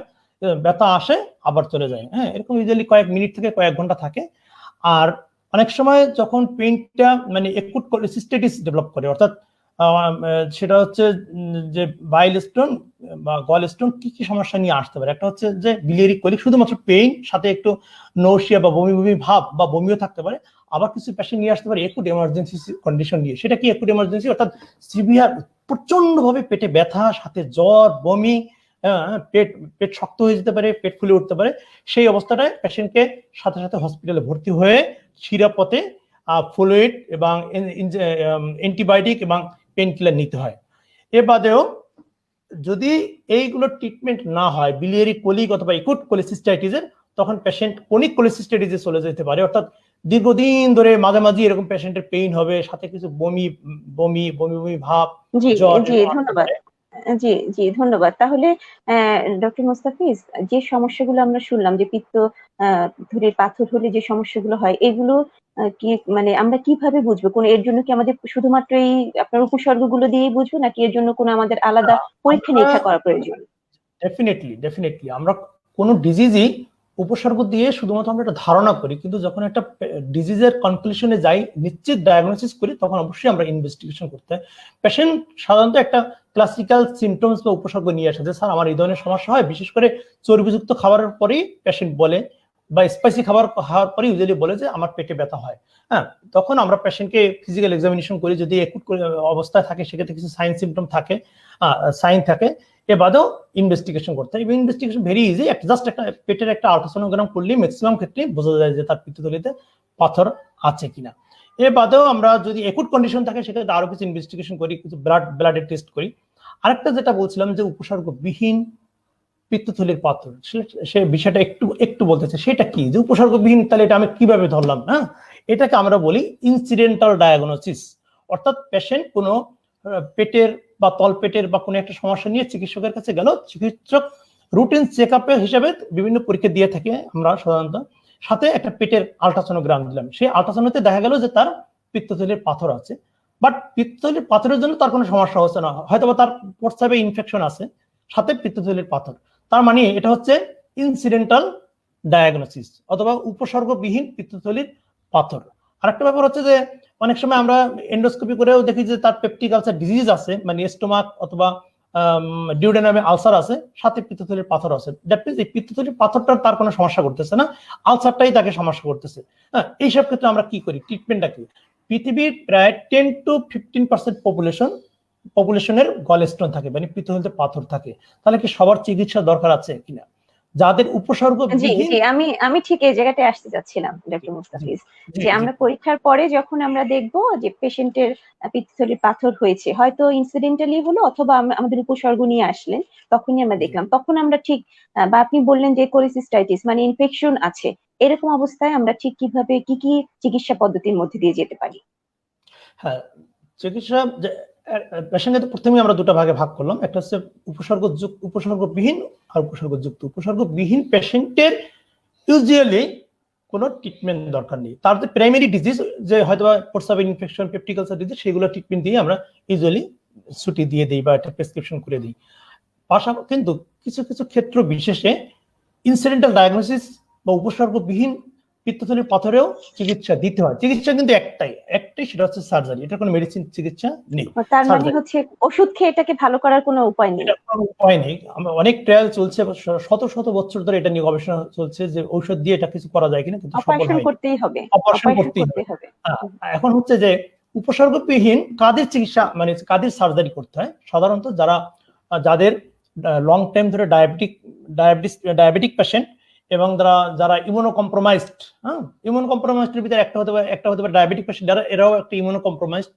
ব্যথা আসে আবার চলে যায়। হ্যাঁ, এরকম ইউজুয়ালি কয়েক মিনিট থেকে কয়েক ঘন্টা থাকে। আর অনেক সময় যখন পেইনটা মানে একুট কোলিসিস্টেটিস ডেভেলপ করে, অর্থাৎ সেটা হচ্ছে যে বাইল স্টোন বা গল স্টোন কি কি সমস্যা নিয়ে আসতে পারে। একটা হচ্ছে যে বিলিয়ারি কোলিক, শুধুমাত্র পেইন, সাথে একটু নৌশিয়া বা বমি বমি ভাব বা বমিও থাকতে পারে। আবার কিছু পেশেন্ট নিয়ে আসতে পারে একুট এমার্জেন্সি কন্ডিশন নিয়ে। সেটা কি একুট এমার্জেন্সি, অর্থাৎ সিভিয়ার প্রচন্ড ভাবে পেটে ব্যথা, সাথে জ্বর, বমি, পেট শক্ত হয়ে যেতে পারে, পেট ফুলে উঠতে পারে। সেই অবস্থাটায় পেশেন্টকে সাথে সাথে হসপিটালে ভর্তি হয়ে শিরাপথে ফ্লুইড এবং অ্যান্টিবায়োটিক এবং পেন কিলার নিতে হয়। এ বাদেও যদি এইগুলো ট্রিটমেন্ট না হয়, বিলিয়ারি কোলিক অথবা একুট কোলিসিস্টাইটিসের, তখন পেশেন্ট ক্রনিক কোলিসিস্টাইটিসে চলে যেতে পারে। অর্থাৎ দীর্ঘদিন ধরে মাঝামাঝি এরকম পেশেন্টের পেইন হবে, সাথে কিছু বমি বমি বমি বমি ভাব, জ্বর। ধন্যবাদ। জি, ধন্যবাদ। তাহলে ডক্টর মুস্তাফিজ, যে সমস্যাগুলো আমরা শুনলাম, যে পিত্ত থলির পাথর হলে যে সমস্যাগুলো হয়, এগুলো কি মানে আমরা কিভাবে বুঝবো? কোন এর জন্য কি আমাদের শুধুমাত্র এই আপনার উপসর্গগুলো দিয়েই বুঝবো, নাকি এর জন্য কোনো আমাদের আলাদা পরীক্ষা নিরীক্ষা করা প্রয়োজন? ডেফিনেটলি আমরা কোনো ডিজিজই উপসর্গ দিয়ে শুধুমাত্র আমরা একটা ধারণা করি, কিন্তু যখন একটা ডিজিজের কনক্লুশনে যাই, নিশ্চিত ডায়াগনোসিস করি, তখন অবশ্যই আমরা ইনভেস্টিগেশন করতে হয়। পেশেন্ট সাধারণত একটা ক্লাসিক্যাল সিমটমস বা উপসর্গ নিয়ে আসে যে স্যার আমার এই ধরনের সমস্যা হয়, বিশেষ করে চর্বিযুক্ত খাবারের পরেই পেশেন্ট বলে, বা স্পাইসি খাবার খাওয়ার পরে ইউজুয়ালি বলে যে আমার পেটে ব্যথা হয়। হ্যাঁ, তখন আমরা পেশেন্টকে ফিজিক্যাল এক্সামিনেশন করি। যদি একুট অবস্থায় থাকে, সেক্ষেত্রে কিছু সাইন সিমটম থাকে, সাইন থাকে, এ বাদেও ইনভেস্টিগেশন করতে হয়। ইনভেস্টিগেশন ভেরি ইজি, জাস্ট একটা পেটের একটা আল্ট্রাসোনোগ্রাম করলে ম্যাক্সিমাম ক্ষেত্রে বোঝা যায় যে তার পিত্তথলিতে পাথর আছে কিনা। এ বাদেও আমরা যদি একুট কন্ডিশন থাকে, সেক্ষেত্রে আরো কিছু ইনভেস্টিগেশন করি, কিছু ব্লাডের টেস্ট করি। আরেকটা যেটা বলছিলাম যে উপসর্গবিহীন পিত্তথলির পাথর, সে বিষয়টা একটু বলতেছে, সেটা কি যে উপসর্গবিহীন, তাহলে এটা আমি কিভাবে ধরলাম? হ্যাঁ, এটাকে আমরা বলি ইনসিডেন্টাল ডায়াগনোসিস, অর্থাৎ পেশেন্ট কোনো পেটের বা তলপেটের বা কোনো একটা সমস্যা নিয়ে চিকিৎসকের কাছে গেল, চিকিৎসক রুটিন চেক আপের হিসাবে বিভিন্ন পরীক্ষা দিয়ে থাকে আমরা সাধারণত, সাথে একটা পেটের আল্ট্রাসোনোগ্রাম দিলাম। সেই আল্ট্রাসোনোতে দেখা গেল যে তার পিত্তথলির পাথর আছে, বাট পিত্তথলির পাথরের জন্য তার কোনো সমস্যা হচ্ছে না, হয়তো তার প্রস্রাবে ইনফেকশন আছে সাথে পিত্তথলির পাথর। তার মানে এটা হচ্ছে ইনসিডেন্টাল ডায়াগনোসিস অথবা উপসর্গবিহীন পিত্তথলির পাথর। আরেকটা ব্যাপার হচ্ছে যে অনেক সময় আমরা এন্ডোস্কোপি করেও দেখি যে তার পেপটিক আলসার ডিজিজ আছে, মানে স্টোমাক অথবা ডিউডেনামে আলসার আছে, সাথে পিত্তথলির পাথর আছে। দ্যাট মিনস এই পিত্তথলির পাথরটা তার কোনো সমস্যা করতেছে না, আলসারটাই তাকে সমস্যা করতেছে। হ্যাঁ, এইসব ক্ষেত্রে আমরা কি করি, ট্রিটমেন্টটা কি? পৃথিবীর প্রায় 10 to 15% পপুলেশনের গলস্টোন থাকে, মানে পিত্তথলিতে পাথর থাকে। তাহলে কি সবার চিকিৎসা দরকার আছে কিনা? যাদের উপসর্গ জি জি, আমি ঠিক এই জায়গাটায় আসতে যাচ্ছিলাম ডক্টর মুস্তাফিজ, যে আমরা পরীক্ষার পরে যখন আমরা দেখব যে পেশেন্টের পিত্তথলির পাথর হয়েছে, হয়তো ইনসিডেন্টালি হলো অথবা আমাদের উপসর্গ নিয়ে আসলেন, তখনই আমরা দেখলাম, তখন আমরা ঠিক বা আপনি বললেন যে কোলিসিস্টাইটিস মানে ইনফেকশন আছে, এরকম অবস্থায় আমরা ঠিক কিভাবে কি কি চিকিৎসা পদ্ধতির মধ্যে দিয়ে যেতে পারি? হ্যাঁ, চিকিৎসা পেশেন্টকে প্রথমে আমরা দুটো ভাগে ভাগ করলাম, একটা হচ্ছে উপসর্গবিহীন আর উপসর্গযুক্ত। উপসর্গবিহীন পেশেন্টের ইউজুয়ালি কোনো ট্রিটমেন্ট দরকার নেই, তার যে প্রাইমারি ডিজিজ যে হয়তো প্রস্রাবের ইনফেকশন, পেপটিক আলসার ডিজিজ, সেগুলো ট্রিটমেন্ট দিয়ে আমরা ইউজুয়ালি ছুটি দিয়ে দিই বা একটা প্রেসক্রিপশন করে দিই। পাশাপাশি কিন্তু কিছু কিছু ক্ষেত্র বিশেষে ইনসিডেন্টাল ডায়াগনোসিস বা উপসর্গবিহীন পিত্তথলির পাথরেও চিকিৎসা দিতে হয়। চিকিৎসা কিন্তু একটাই, সেটা হচ্ছে সার্জারি। এটা কোনো মেডিসিন চিকিৎসা নেই। তার মানে হচ্ছে ওষুধ খেয়ে এটাকে ভালো করার কোনো উপায় নেই? উপায় নেই। অনেক ট্রায়াল চলছে, শত শত বছর ধরে এটা নিয়ে গবেষণা চলছে যে ঔষধ দিয়ে এটা কিছু করা যায় কিনা, কিন্তু সফল অপারেশন হয়নি। করতেই হবে, অপারেশন করতেই হবে। এখন হচ্ছে যে উপসর্গবিহীন কাদের চিকিৎসা, মানে কাদের সার্জারি করতে হয়? সাধারণত যাদের লং টাইম ধরে ডায়াবেটিক পেশেন্ট এবং যারা ইমিউনো কম্প্রোমাইজড, হ্যাঁ, ইমিউনো কম্প্রোমাইজডের ভিতরে একটা হতে পারে ডায়াবেটিক পেশেন্ট, যারা এরাও একটা ইমিউনো কম্প্রোমাইজড,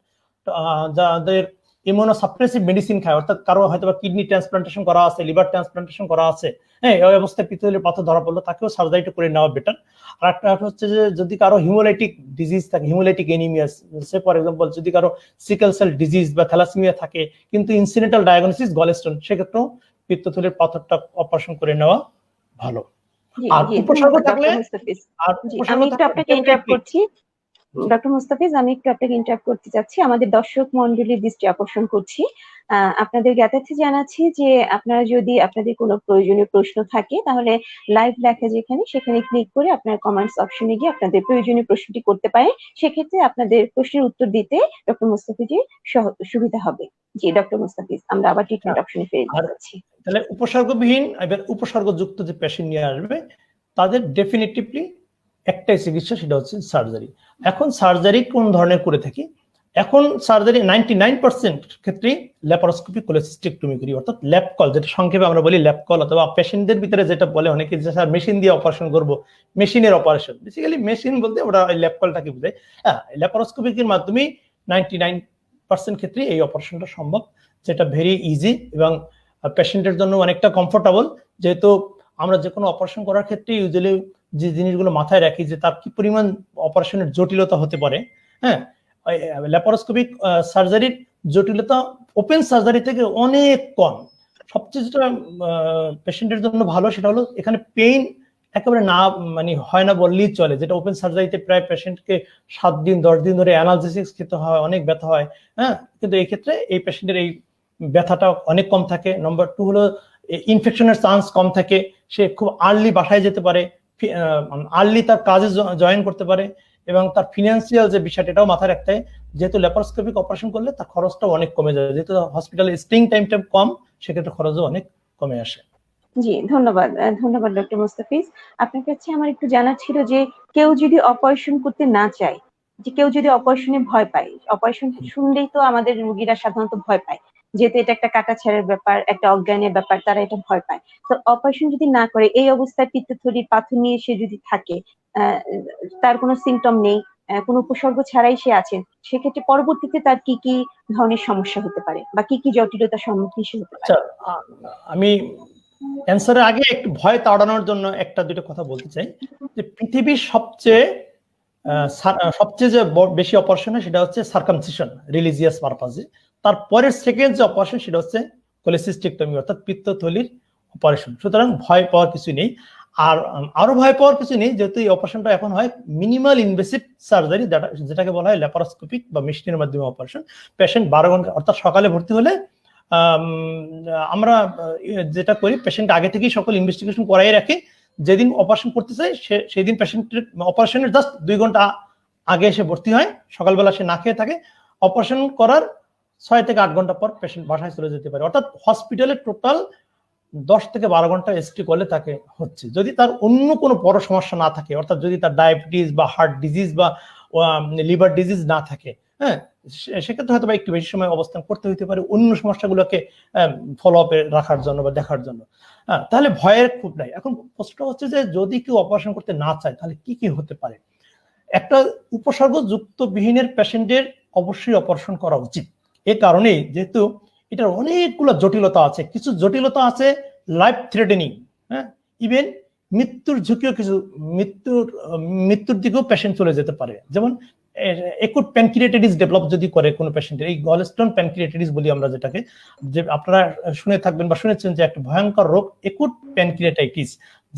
যাদের ইমিউনো সাপ্রেসিভ মেডিসিন খায়, অর্থাৎ কারো হয়তো কিডনি ট্রান্সপ্লান্টেশন করা আছে, লিভার ট্রান্সপ্লান্টেশন করা আছে, হ্যাঁ, এই অবস্থায় পিত্তথলির পাথর ধরা পড়লো, তাকেও সার্জারিটা করে নেওয়া বেটার। আর একটা হচ্ছে যে যদি কারো হিমোলাইটিক ডিজিজ থাকে, হিমোলাইটিক এনিমিয়া, সে ফর এক্সাম্পল যদি কারো সিকেল সেল ডিজিজ বা থ্যালাসেমিয়া থাকে কিন্তু ইনসিডেন্টাল ডায়াগনোসিস গলস্টোন, সেক্ষেত্রেও পিত্তথলির পাথরটা অপারেশন করে নেওয়া ভালো। আর উপসর্গ থাকলে আমি একটু আপনাকে ইন্টারাপ্ট করছি ডক্টর মুস্তাফিজ, আমি একটু আপনাকে ইন্টারাপ্ট করতে চাচ্ছি, আমাদের দর্শক মন্ডলীর দৃষ্টি আকর্ষণ করছি। আপনাদের জ্ঞাতার্থে জানাচ্ছি যে আপনারা যদি আপনাদের কোনো প্রয়োজনীয় প্রশ্ন থাকে তাহলে লাইভ লেখা যেখানে, সেখানে ক্লিক করে আপনার কমেন্টস অপশনে গিয়ে আপনাদের প্রয়োজনীয় প্রশ্নটি করতে পারেন। সেক্ষেত্রে আপনাদের প্রশ্নের উত্তর দিতে ডক্টর মুস্তাফিজের সুবিধা হবে। জি ডক্টর মুস্তাফিজ, আমরা আবার ট্রিটমেন্ট অপশনে ফিরে যাচ্ছি। তাহলে উপসর্গবিহীন এবার উপসর্গযুক্ত যে পেশেন্ট নিয়ে আসবে তাদের ডেফিনেটিভলি একটাই চিকিৎসা, সেটা হচ্ছে সার্জারি। এখন সার্জারি কোন ধরনের করে থাকি? এখন সার্জারি 99% ক্ষেত্রে ল্যাপারোস্কোপি কোলেসিস্টেক্টমি করি, অর্থাৎ ল্যাপকল, যেটা সংক্ষেপে আমরা বলি ল্যাপকল, অথবা পেশেন্টদের ভিতরে যেটা বলে অনেকে যে স্যার মেশিন দিয়ে অপারেশন করব, মেশিনের অপারেশন। বেসিক্যালি মেশিন বলতে ওরা ল্যাপকলটাকে বোঝায়। হ্যাঁ, ল্যাপারোস্কোপির মাধ্যমে 99% ক্ষেত্রে এই অপারেশনটা সম্ভব, যেটা ভেরি ইজি এবং পেশেন্টের জন্য অনেকটা কমফোর্টেবল। যেহেতু আমরা যে কোনো অপারেশন করার ক্ষেত্রে ইউজুয়ালি যে জিনিসগুলো মাথায় রাখি যে তার কি পরিমাণ অপারেশনের জটিলতা হতে পারে। হ্যাঁ, ল্যাপারোস্কোপিক সার্জারির জটিলতা ওপেন সার্জারি থেকে অনেক কম। সবচেয়ে যেটা পেশেন্টের জন্য ভালো সেটা হলো এখানে পেইন একেবারে না, মানে হয় না বললেই চলে, যেটা ওপেন সার্জারিতে প্রায় পেশেন্টকে 7 দিন 10 দিন ধরে অ্যানালজেসিক্স খেতে হয়, অনেক ব্যথা হয়। হ্যাঁ, কিন্তু এই ক্ষেত্রে এই পেশেন্টের এই ব্যথাটা অনেক কম থাকে। নাম্বার 2 হলো ইনফেকশনের চান্স কম থাকে, সে খুব আর্লি বাসায় যেতে পারে, আর্লি তার কাজে জয়েন করতে পারে, এবং তার ফিনান্সিয়াল যে বিষয়টা এটাও মাথায় রাখতে হয়। যেহেতু ল্যাপারোস্কোপিক অপারেশন করলে তার খরচটাও অনেক কমে যায়, যেহেতু হসপিটালে স্টেইং টাইমটা কম, সেক্ষেত্রে খরচও অনেক কমে আসে। জি ধন্যবাদ, ধন্যবাদ ডক্টর মুস্তাফিজ। আপনার কাছে আমার একটু জানার ছিল যে কেউ যদি অপারেশন করতে না চায়, যে কেউ যদি অপারেশনে ভয় পায়, অপারেশন শুনলেই তো আমাদের রোগীরা সাধারণত ভয় পায়, যেহেতু এটা একটা কাটাছেঁড়ার ব্যাপার, একটা অজ্ঞানের ব্যাপার, তারা এটা ভয় পায়। তো অপারেশন যদি না করে এই অবস্থায় পিত্তথলির পাথর নিয়ে সে যদি থাকে, তার কোনো সিমটম নেই, কোনো উপসর্গ ছাড়াই সে আছেন, সেক্ষেত্রে পরবর্তীতে তার কি কি ধরনের সমস্যা হতে পারে বা কি কি জটিলতার সম্মুখীন সে হতে পারে? আমি অ্যান্সারের আগে একটু ভয় তাড়ানোর জন্য একটা দুটো কথা বলতে চাই, যে পৃথিবীর সবচেয়ে সবচেয়ে যে বেশি অপারেশন হয় সেটা হচ্ছে সার্কামসিশন রিলিজিয়াস পারপাজে। তারপরের সেকেন্ড যে অপারেশন সেটা হচ্ছে কোলেসিস্টেক্টমি অর্থাৎ পিত্তথলির অপারেশন। সুতরাং ভয় পাওয়ার কিছু নেই। আর আরো ভয় পাওয়ার কিছু নেই, যেহেতু এই অপারেশনটা এখন হয় মিনিমাল ইনভেসিভ সার্জারি, যেটাকে বলা হয় ল্যাপারোস্কোপিক বা মেশিনের মাধ্যমে অপারেশন। পেশেন্ট 12 ঘন্টা অর্থাৎ সকালে ভর্তি হলে আমরা যেটা করি, পেশেন্ট আগে থেকেই সকল ইনভেস্টিগেশন করাই রাখি। যেদিন অপারেশন করতে চাই সেই দিন পেশেন্টের অপারেশনের জাস্ট 2 ঘন্টা আগে এসে ভর্তি হয়, সকালবেলা সে না খেয়ে থাকে। অপারেশন করার 6 থেকে 8 ঘন্টা পর পেশেন্ট বাসায় চলে যেতে পারে। অর্থাৎ হসপিটালে টোটাল 10 থেকে 12 ঘন্টা স্টে করলে তাকে হচ্ছে, যদি তার অন্য কোনো বড় সমস্যা না থাকে, অর্থাৎ যদি তার ডায়াবেটিস বা হার্ট ডিজিজ বা লিভার ডিজিজ না থাকে, হ্যাঁ, সেক্ষেত্রে হয়তো একটু বেশি সময় অবস্থান করতে হতে পারে অন্য সমস্যাগুলোকে ফলো আপে রাখার জন্য বা দেখার জন্য। হ্যাঁ, তাহলে ভয়ের খুব নাই। এখন প্রশ্ন হচ্ছে যে যদি কেউ অপারেশন করতে না চায় তাহলে কি কি হতে পারে। একটা উপসর্গযুক্ত বিহীনের পেশেন্টের অবশ্যই অপারেশন করা উচিত। এ কারণেই যেহেতু এটার অনেকগুলো জটিলতা আছে, কিছু জটিলতা আছে লাইফ থ্রেটেনিং, হ্যাঁ, ইভেন মৃত্যুর ঝুঁকিও কিছু, মৃত্যুর দিকেও পেশেন্ট চলে যেতে পারে। যেমন একুট প্যানক্রিয়াটাইটিস ডেভেলপ যদি করে কোনো পেশেন্টের, এই গলস্টোন প্যানক্রিয়াটাইটিস বলি আমরা যেটাকে, যে আপনারা শুনে থাকবেন বা শুনেছেন যে একটা ভয়ঙ্কর রোগ একুট প্যানক্রিয়াটাইটিস,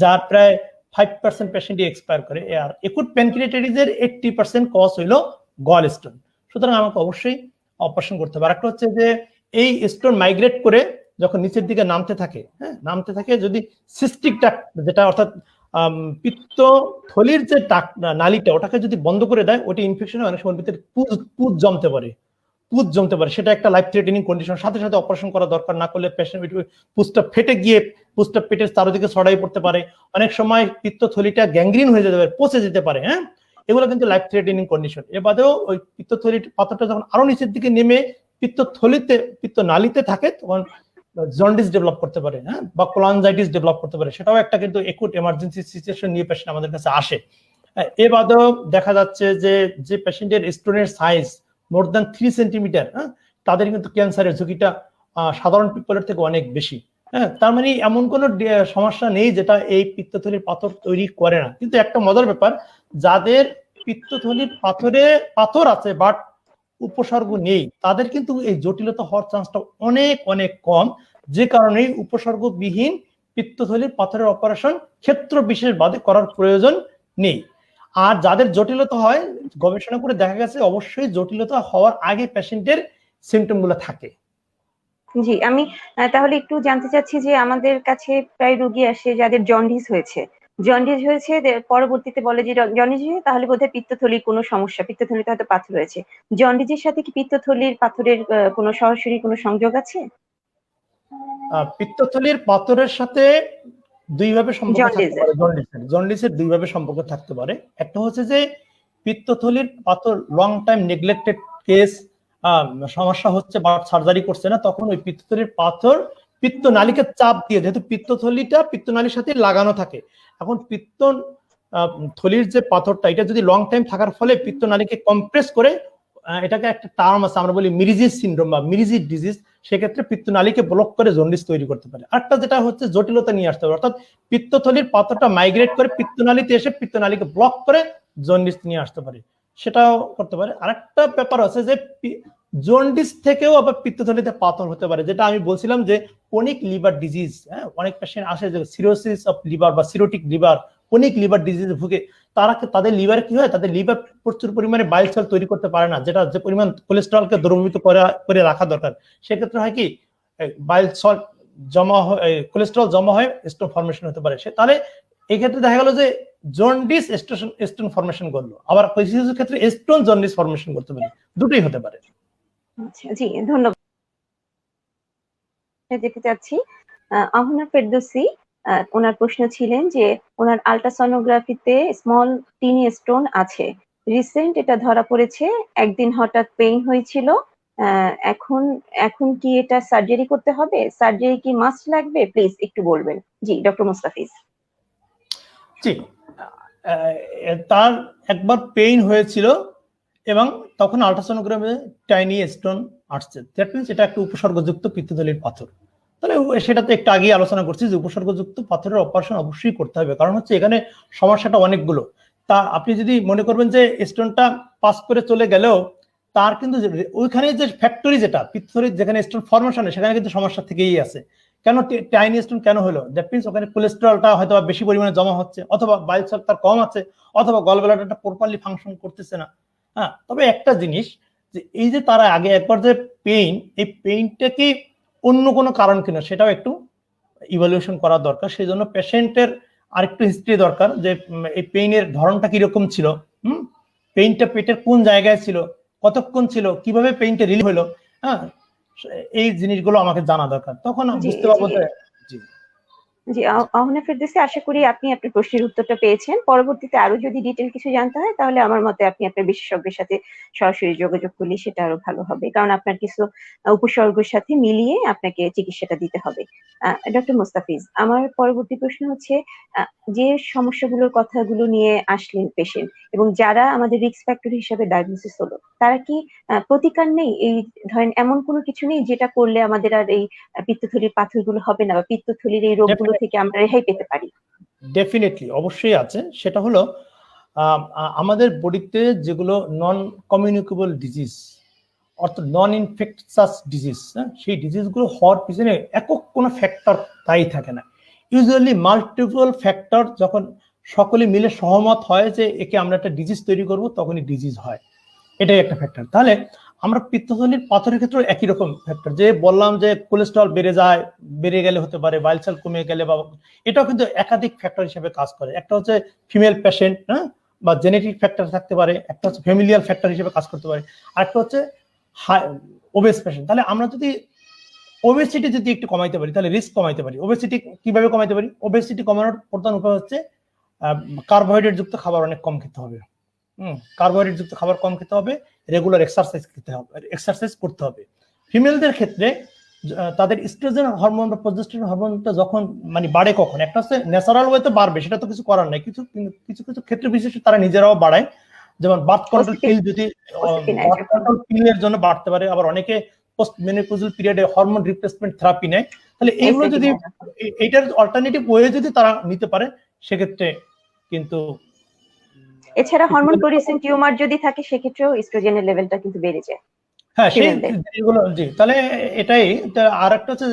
যার প্রায় 5% পেশেন্টই এক্সপায়ার করে। আর একুট প্যানক্রিয়াটাইটিসের 80% কজ হইলো গলস্টোন। সুতরাং আমাকে অবশ্যই অপারেশন করতে হবে। আরেকটা হচ্ছে যে এই স্টোন মাইগ্রেট করে যখন নিচের দিকে নামতে থাকে, হ্যাঁ, নামতে থাকে, যদি সিস্টিক টাক যেটা অর্থাৎ পিত্তথলির যে নালীটা ওটাকে যদি বন্ধ করে দেয়, ওটা ইনফেকশনে অনেক সময় ভিতরে পুজ জমতে পারে, সেটা একটা লাইফ থ্রেটেনিং কন্ডিশন। সাথে সাথে অপারেশন করা দরকার, না করলে পেশেন্ট পুজটা ফেটে গিয়ে পুজটা পেটের চারদিকে ছড়াই পড়তে পারে। অনেক সময় পিত্তথলিটা গ্যাংগ্রিন হয়ে যেতে পারে, পচে যেতে পারে। হ্যাঁ, এগুলো কিন্তু লাইফ থ্রেটেনিং কন্ডিশন। এর বাদেও ওই পিত্তথলির পাথরটা যখন আরো নিচের দিকে নেমে পিত্তনালীতে থাকে, তখন জন্ডিস ডেভেলপ করতে পারে, হ্যাঁ, বা কোলানজাইটিস ডেভেলপ করতে পারে। সেটাও একটা কিন্তু একুট এমার্জেন্সি সিচুয়েশন নিয়ে পেশেন্ট আমাদের কাছে আসে। এর বাদেও দেখা যাচ্ছে যে পেশেন্টের স্টোনের সাইজ মোর দ্যান 3 সেন্টিমিটার, হ্যাঁ, তাদের কিন্তু ক্যান্সারের ঝুঁকিটা সাধারণ পিপলের থেকে অনেক বেশি। হ্যাঁ, তার মানে এমন কোনো সমস্যা নেই যেটা এই পিত্তথলির পাথর তৈরি করে না। কিন্তু একটা মজার ব্যাপার, যাদের পিত্তথলির পাথর আছে বাট উপসর্গ নেই, তাদের কিন্তু এই জটিলতা হওয়ার চান্সটা অনেক অনেক কম। যে কারণে উপসর্গবিহীন পিত্তথলির পাথরের অপারেশন ক্ষেত্র বিশেষ বাদে করার প্রয়োজন নেই। আর যাদের জটিলতা হয়, গবেষণা করে দেখা গেছে অবশ্যই জটিলতা হওয়ার আগে পেশেন্টের সিমটম গুলো থাকে। জি, আমি তাহলে একটু জানতে চাচ্ছি যে আমাদের কাছে প্রায় রোগী আসে যাদের জন্ডিস হয়েছে, পরবর্তীতে বলে যে জন্ডিস হয়েছে, তাহলে বোধহয় পিত্তথলির কোনো সমস্যা, পিত্তথলিতে হয়তো পাথর হয়েছে। জন্ডিসের সাথে কি পিত্তথলির পাথরের কোনো সরাসরি কোনো সংযোগ আছে? পিত্তথলির পাথরের সাথে দুইভাবে সম্পর্ক থাকতে পারে। জন্ডিসের দুইভাবে সম্পর্ক থাকতে পারে। একটা হচ্ছে যে পিত্তথলির পাথর লং টাইম নেগলেক্টেড কেস, সমস্যা হচ্ছে বা সার্জারি করছে না, তখন ওই পিত্তথলির পাথর পিত্তনালীকে চাপ দিয়ে, যেহেতু পিত্তথলিটা পিত্তনালীর সাথে লাগানো থাকে, এখন থলির যে পাথরটা এটা যদি লং টাইম থাকার ফলে পিত্তনালীকে কম্প্রেস করে, এটাকে একটা টার্ম আছে, আমরা বলি মিরিজিস সিনড্রোম বা মিরিজিস ডিজিজ, সেক্ষেত্রে পিত্তনালীকে ব্লক করে জন্ডিস তৈরি করতে পারে। আরেকটা যেটা হচ্ছে জটিলতা নিয়ে আসতে পারে, অর্থাৎ পিত্তথলির পাথরটা মাইগ্রেট করে পিত্তনালীতে এসে পিত্তনালীকে ব্লক করে জন্ডিস নিয়ে আসতে পারে, সেটাও করতে পারে। আরেকটা ব্যাপার আছে যে জন্ডিস থেকেও আবার পিত্তথলিতে পাথর হতে পারে, যেটা আমি বলছিলাম যে ক্রনিক লিভার ডিজিজ। হ্যাঁ, অনেক পেশেন্ট আসে যে সিরোসিস অফ লিভার বা সিরোটিক লিভার, ক্রনিক লিভার ডিজিজে ভুগে, তাদের লিভার কি হয়, তাদের লিভার প্রচুর পরিমাণে বাইল সেল তৈরি করতে পারে না, যেটা যে পরিমাণ কোলেস্টেরলকে দ্রবীভূত করে রাখা দরকার। সেক্ষেত্রে হয় কি, বাইল সল্ট জমা হয়, কোলেস্টেরল জমা হয়, স্টোন ফর্মেশন হতে পারে। তাহলে এই ক্ষেত্রে দেখা গেল যে জন্ডিস স্টোন ফর্মেশন করলো, আবার কিছু কিছু ক্ষেত্রে স্টোন জন্ডিস ফর্মেশন করতে পারে, দুটোই হতে পারে। আচ্ছা, জি, ধন্যবাদ। যেতে চাচ্ছি আহনা ফেরদৌসী, ওনার প্রশ্ন ছিলেন যে ওনার আল্ট্রাসনোগ্রাফিতে স্মল টিনি স্টোন আছে, রিসেন্ট এটা ধরা পড়েছে, একদিন হঠাৎ পেইন হয়েছিল, এখন কি এটা সার্জারি করতে হবে? সার্জারি কি মাস্ট লাগবে? প্লিজ একটু বলবেন। জি, ডক্টর মুস্তাফিজ। জি, তার একবার পেইন হয়েছিল এবং তখন আল্ট্রাসোনোগ্রামে টাইনি স্টোন আসছে, দ্যাট মিনস এটা একটা উপসর্গযুক্ত পিত্তথলির পাথর। তাহলে সেটাতে একটু আগে আলোচনা করছি যে উপসর্গযুক্ত পাথরের অপারেশন অবশ্যই করতে হবে, কারণ হচ্ছে এখানে সমস্যাটা অনেকগুলো। তা আপনি যদি মনে করবেন যে স্টোনটা পাস করে চলে গেলেও তার কিন্তু ওইখানে যে ফ্যাক্টরি যেটা পিত্তথলির যেখানে স্টোন ফর্মেশন সেখানে কিন্তু সমস্যা থেকেই আছে। কেন টাইনি স্টোন কেন হলো? দ্যাট মিনস ওখানে কোলেস্টেরলটা হয়তো বেশি পরিমাণে জমা হচ্ছে, অথবা বাইল সল্ট তার কম আছে, অথবা গল ব্লাডারটা প্রপারলি ফাংশন করতেছে না। হ্যাঁ, তবে একটা জিনিস যে এই যে তারা আগে একবার যে পেইন, এই পেইনটা কি অন্য কোনো কারণ কিনা সেটাও একটু ইভালুয়েশন করা দরকার। সেই জন্য পেশেন্টের আরেকটু হিস্ট্রি দরকার যে এই পেইনের ধরনটা কিরকম ছিল, পেইনটা পেটের কোন জায়গায় ছিল, কতক্ষণ ছিল, কিভাবে পেইনটা রিলিভ হলো। হ্যাঁ, এই জিনিসগুলো আমাকে জানা দরকার, তখন বুঝতে পারবো যে জি জি অহনা ফেরদৌসী, আশা করি আপনি আপনার প্রশ্নের উত্তরটা পেয়েছেন। পরবর্তীতে আরো যদি ডিটেল কিছু জানতে হয় তাহলে আমার মতে আপনি আপনার বিশেষজ্ঞের সাথে সরাসরি যোগাযোগ করলে সেটা আরো ভালো হবে, কারণ আপনার কিছু উপসর্গের সাথে মিলিয়ে আপনাকে চিকিৎসাটা দিতে হবে। ডক্টর মোস্তাফিজ, আমার পরবর্তী প্রশ্ন হচ্ছে, যে সমস্যাগুলোর কথাগুলো নিয়ে আসলেন পেশেন্ট এবং যারা আমাদের রিস্ক ফ্যাক্টর হিসেবে ডায়াগনোসিস হলো, তারা কি প্রতিকার নেই? এই ধরেন এমন কোনো কিছু নেই যেটা করলে আমাদের আর এই পিত্তথলির পাথরগুলো হবে না, বা পিত্তথলির এই রোগগুলো থেকে আমরা রেহাই পেতে পারি? ডেফিনেটলি অবশ্যই আছে। সেটা হলো আমাদের বডিতে যেগুলো নন কমিউনিকেবল ডিজিজ, অর্থাৎ নন ইনফেকশাস ডিজিজ, সেই ডিজিজগুলো হওয়ার পিছনে একক কোনো ফ্যাক্টর দায়ী থাকে না। ইউজুয়ালি মাল্টিপল ফ্যাক্টর যখন সকলে মিলে সহমত হয় যে একে আমরা একটা ডিজিজ তৈরি করব, তখনই ডিজিজ হয়। এটাই একটা ফ্যাক্টর। তাহলে আমরা পিত্তথলির পাথরের ক্ষেত্রে একই রকম ফ্যাক্টর, যে বললাম যে কোলেস্ট্রল বেড়ে যায়, বেড়ে গেলে হতে পারে, বাইল সেল কমে গেলে, বা এটাও কিন্তু একাধিক ফ্যাক্টর হিসেবে কাজ করে। একটা হচ্ছে ফিমেল পেশেন্ট, বা জেনেটিক ফ্যাক্টর থাকতে পারে, একটা হচ্ছে ফ্যামিলিয়াল ফ্যাক্টর হিসেবে কাজ করতে পারে, আর একটা হচ্ছে ওবেস পেশেন্ট। তাহলে আমরা যদি ওবেসিটি যদি একটু কমাইতে পারি তাহলে রিস্ক কমাইতে পারি। ওবেসিটি কিভাবে কমাইতে পারি? ওবেসিটি কমানোর প্রধান উপায় হচ্ছে কার্বোহাইড্রেট যুক্ত খাবার অনেক কম খেতে হবে। কার্বোহাইড্রেট যুক্ত খাবার কম খেতে হবে, রেগুলার এক্সারসাইজ করতে হবে। ফিমেলদের ক্ষেত্রে তাদের ইস্ট্রোজেন হরমোন বা প্রজেস্টেরন হরমোনটা যখন মানে বাড়ে, কখন? একটা হচ্ছে ন্যাচারাল ওয়েতে বাড়বে, সেটা তো কিছু করার নাই, কিছু কিছু কিছু ক্ষেত্রে বিশেষে তারা নিজেরাও বাড়ায়। যেমন বার্থ কন্ট্রোল পিল, যদি বার্থ কন্ট্রোল পিলের জন্য বাড়তে পারে। আবার অনেকে পোস্ট মেনোপজাল পিরিয়ডে হরমোন রিপ্লেসমেন্ট থেরাপি নেয়। তাহলে এগুলো যদি এইটার অল্টারনেটিভ ওয়ে যদি তারা নিতে পারে, সেক্ষেত্রে কিন্তু এছাড়া হরমোন প্রডিউসিং টিউমার যদি থাকে সেক্ষেত্রেও ইস্ট্রোজেনের লেভেলটা কিন্তু বেড়ে যায়। হ্যাঁ, সেই জিনিসগুলো। জি, তাহলে এটাই। আর একটা হচ্ছে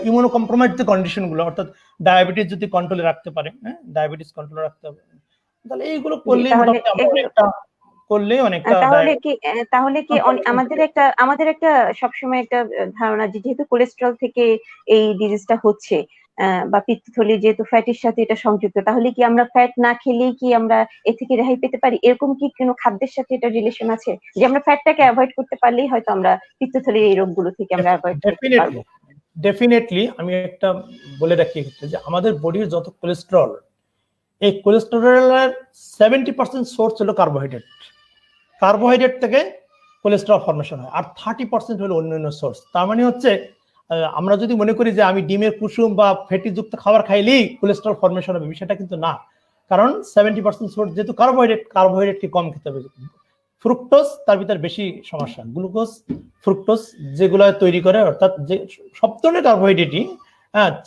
ইমিউনো কম্প্রোমাইজ যে কন্ডিশন গুলো, অর্থাৎ ডায়াবেটিস যদি কন্ট্রোলে রাখতে পারে, ডায়াবেটিস কন্ট্রোলে রাখতে হবে, তাহলে এইগুলো করলেই মোটামুটি আমরা অনেকটা অনেকটা। তাহলে কি আমাদের একটা সবসময় একটা ধারণা, যেহেতু কোলেস্ট্রল থেকে এই ডিজিজটা হচ্ছে, বা পিত্তথলি যেহেতু ফ্যাটের সাথে এটা সংযুক্ত, তাহলে কি আমরা ফ্যাট না খেলেই কি আমরা এ থেকে রেহাই পেতে পারি? এরকম কি কোনো খাদ্যের সাথে এটা রিলেশন আছে, যে আমরা ফ্যাটটাকে অ্যাভয়েড করতে পারলেই হয়তো আমরা পিত্তথলির এই রোগগুলো থেকে আমরা অ্যাভয়েড করতে পারবো? ডেফিনেটলি আমি একটা বলে রাখি যে আমাদের বডির যত কোলেস্টেরল, এই কোলেস্টেরলের 70% সোর্স হলো কার্বোহাইড্রেট। কার্বোহাইড্রেট থেকে কোলেস্টেরল ফর্মেশন হয়, আর 30% হলো অন্যান্য সোর্স। তার মানে হচ্ছে আমরা যদি মনে করি যে আমি ডিমের কুসুম বা ফ্যাটি যুক্ত খাবার খাইলেই কোলেস্টেরল ফর্মেশন হবে, বিষয়টা কিন্তু না। কারণ 70% সোর্স যেহেতু কার্বোহাইড্রেটকে কম খেতে হবে। ফ্রুক্টোজ তার ভিতরে বেশি সমস্যা, গ্লুকোজ, ফ্রুক্টোজ যেগুলো তৈরি করে, অর্থাৎ যে সব ধরনের কার্বোহাইড্রেটই,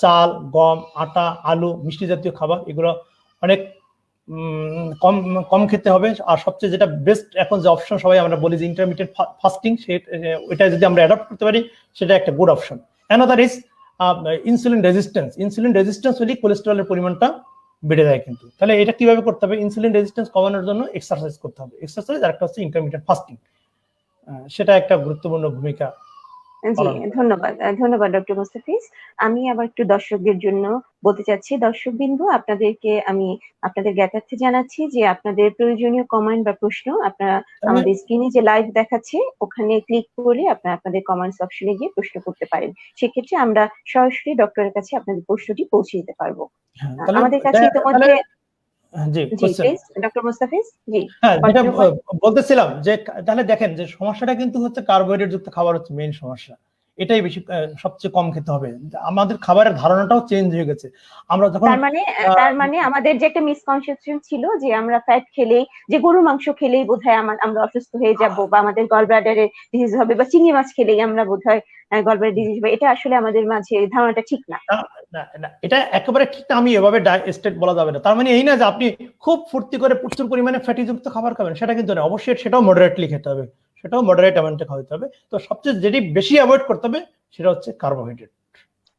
চাল, গম, আটা, আলু, মিষ্টি জাতীয় খাবার, এগুলো অনেক কম কম খেতে হবে। আর সবচেয়ে যেটা বেস্ট এখন যে অপশন সবাই আমরা বলি যে ইন্টারমিডিয়েট ফাস্টিং, ওইটা যদি আমরা অ্যাডপ্ট করতে পারি সেটা একটা good option. Another is insulin resistance হলে কোলেস্টেরলের পরিমাণটা বেড়ে যায় কিন্তু। তাহলে এটা কিভাবে করতে হবে? ইনসুলিন রেজিস্ট্যান্স কমানোর জন্য এক্সারসাইজ করতে হবে। এক্সারসাইজ আর একটা হচ্ছে ইন্টারমিডিয়েট ফাস্টিং, সেটা একটা গুরুত্বপূর্ণ ভূমিকা। জি, ধন্যবাদ ডক্টর মোস্তাফিজ। আমি আবার একটু দর্শকদের জন্য বলতে চাচ্ছি, দর্শকবৃন্দ, আমি আপনাদের জ্ঞাতার্থে জানাচ্ছি যে আপনাদের প্রয়োজনীয় কমেন্ট বা প্রশ্ন আপনারা আমাদের স্ক্রিনে যে লাইভ দেখাচ্ছে ওখানে ক্লিক করে আপনাদের কমেন্টস অপশনে গিয়ে প্রশ্ন করতে পারেন। সেক্ষেত্রে আমরা সরাসরি ডক্টরের কাছে আপনাদের প্রশ্নটি পৌঁছে দিতে পারবো। আমাদের কাছে ইতিমধ্যে ডক্টর মোস্তাফিজ, জি যেটা বলতেছিলাম, যে তাহলে দেখেন যে সমস্যাটা কিন্তু হচ্ছে কার্বোহাইড্রেট যুক্ত খাবার হচ্ছে মেইন সমস্যা। এটাই বেশি সবচেয়ে কম খেতে হবে। আমাদের খাবারের ধারণাটাও চেঞ্জ হয়ে গেছে। আমরা যখন তার মানে আমাদের যে একটা মিসকনসেপশন ছিল যে আমরা ফ্যাট খেলেই, যে গরুর মাংস খেলেই বোধহয় আমরা অসুস্থ হয়ে যাব, বা আমাদের গল ব্লাডারে ডিজিজ হবে, বা চিংড়ি মাছ খেলেই আমরা বোধহয় গল ব্লাডার ডিজিজ হবে, এটা আসলে আমাদের মাঝে ধারণাটা ঠিক না। না না, এটা একেবারে ঠিক না, আমি এভাবে স্টেট বলা যাবে না। তার মানে এই না যে আপনি খুব ফুর্তি করে প্রচুর পরিমাণে ফ্যাটিযুক্ত খাবার খাবেন, সেটা কিন্তু না, অবশ্যই সেটাও মডারেটলি খেতে হবে, সেটাও মডারেট অ্যামাউন্টে খাওয়াতে হবে। তো সবচেয়ে যেটি বেশি অ্যাভয়েড করতে হবে সেটা হচ্ছে কার্বোহাইড্রেট।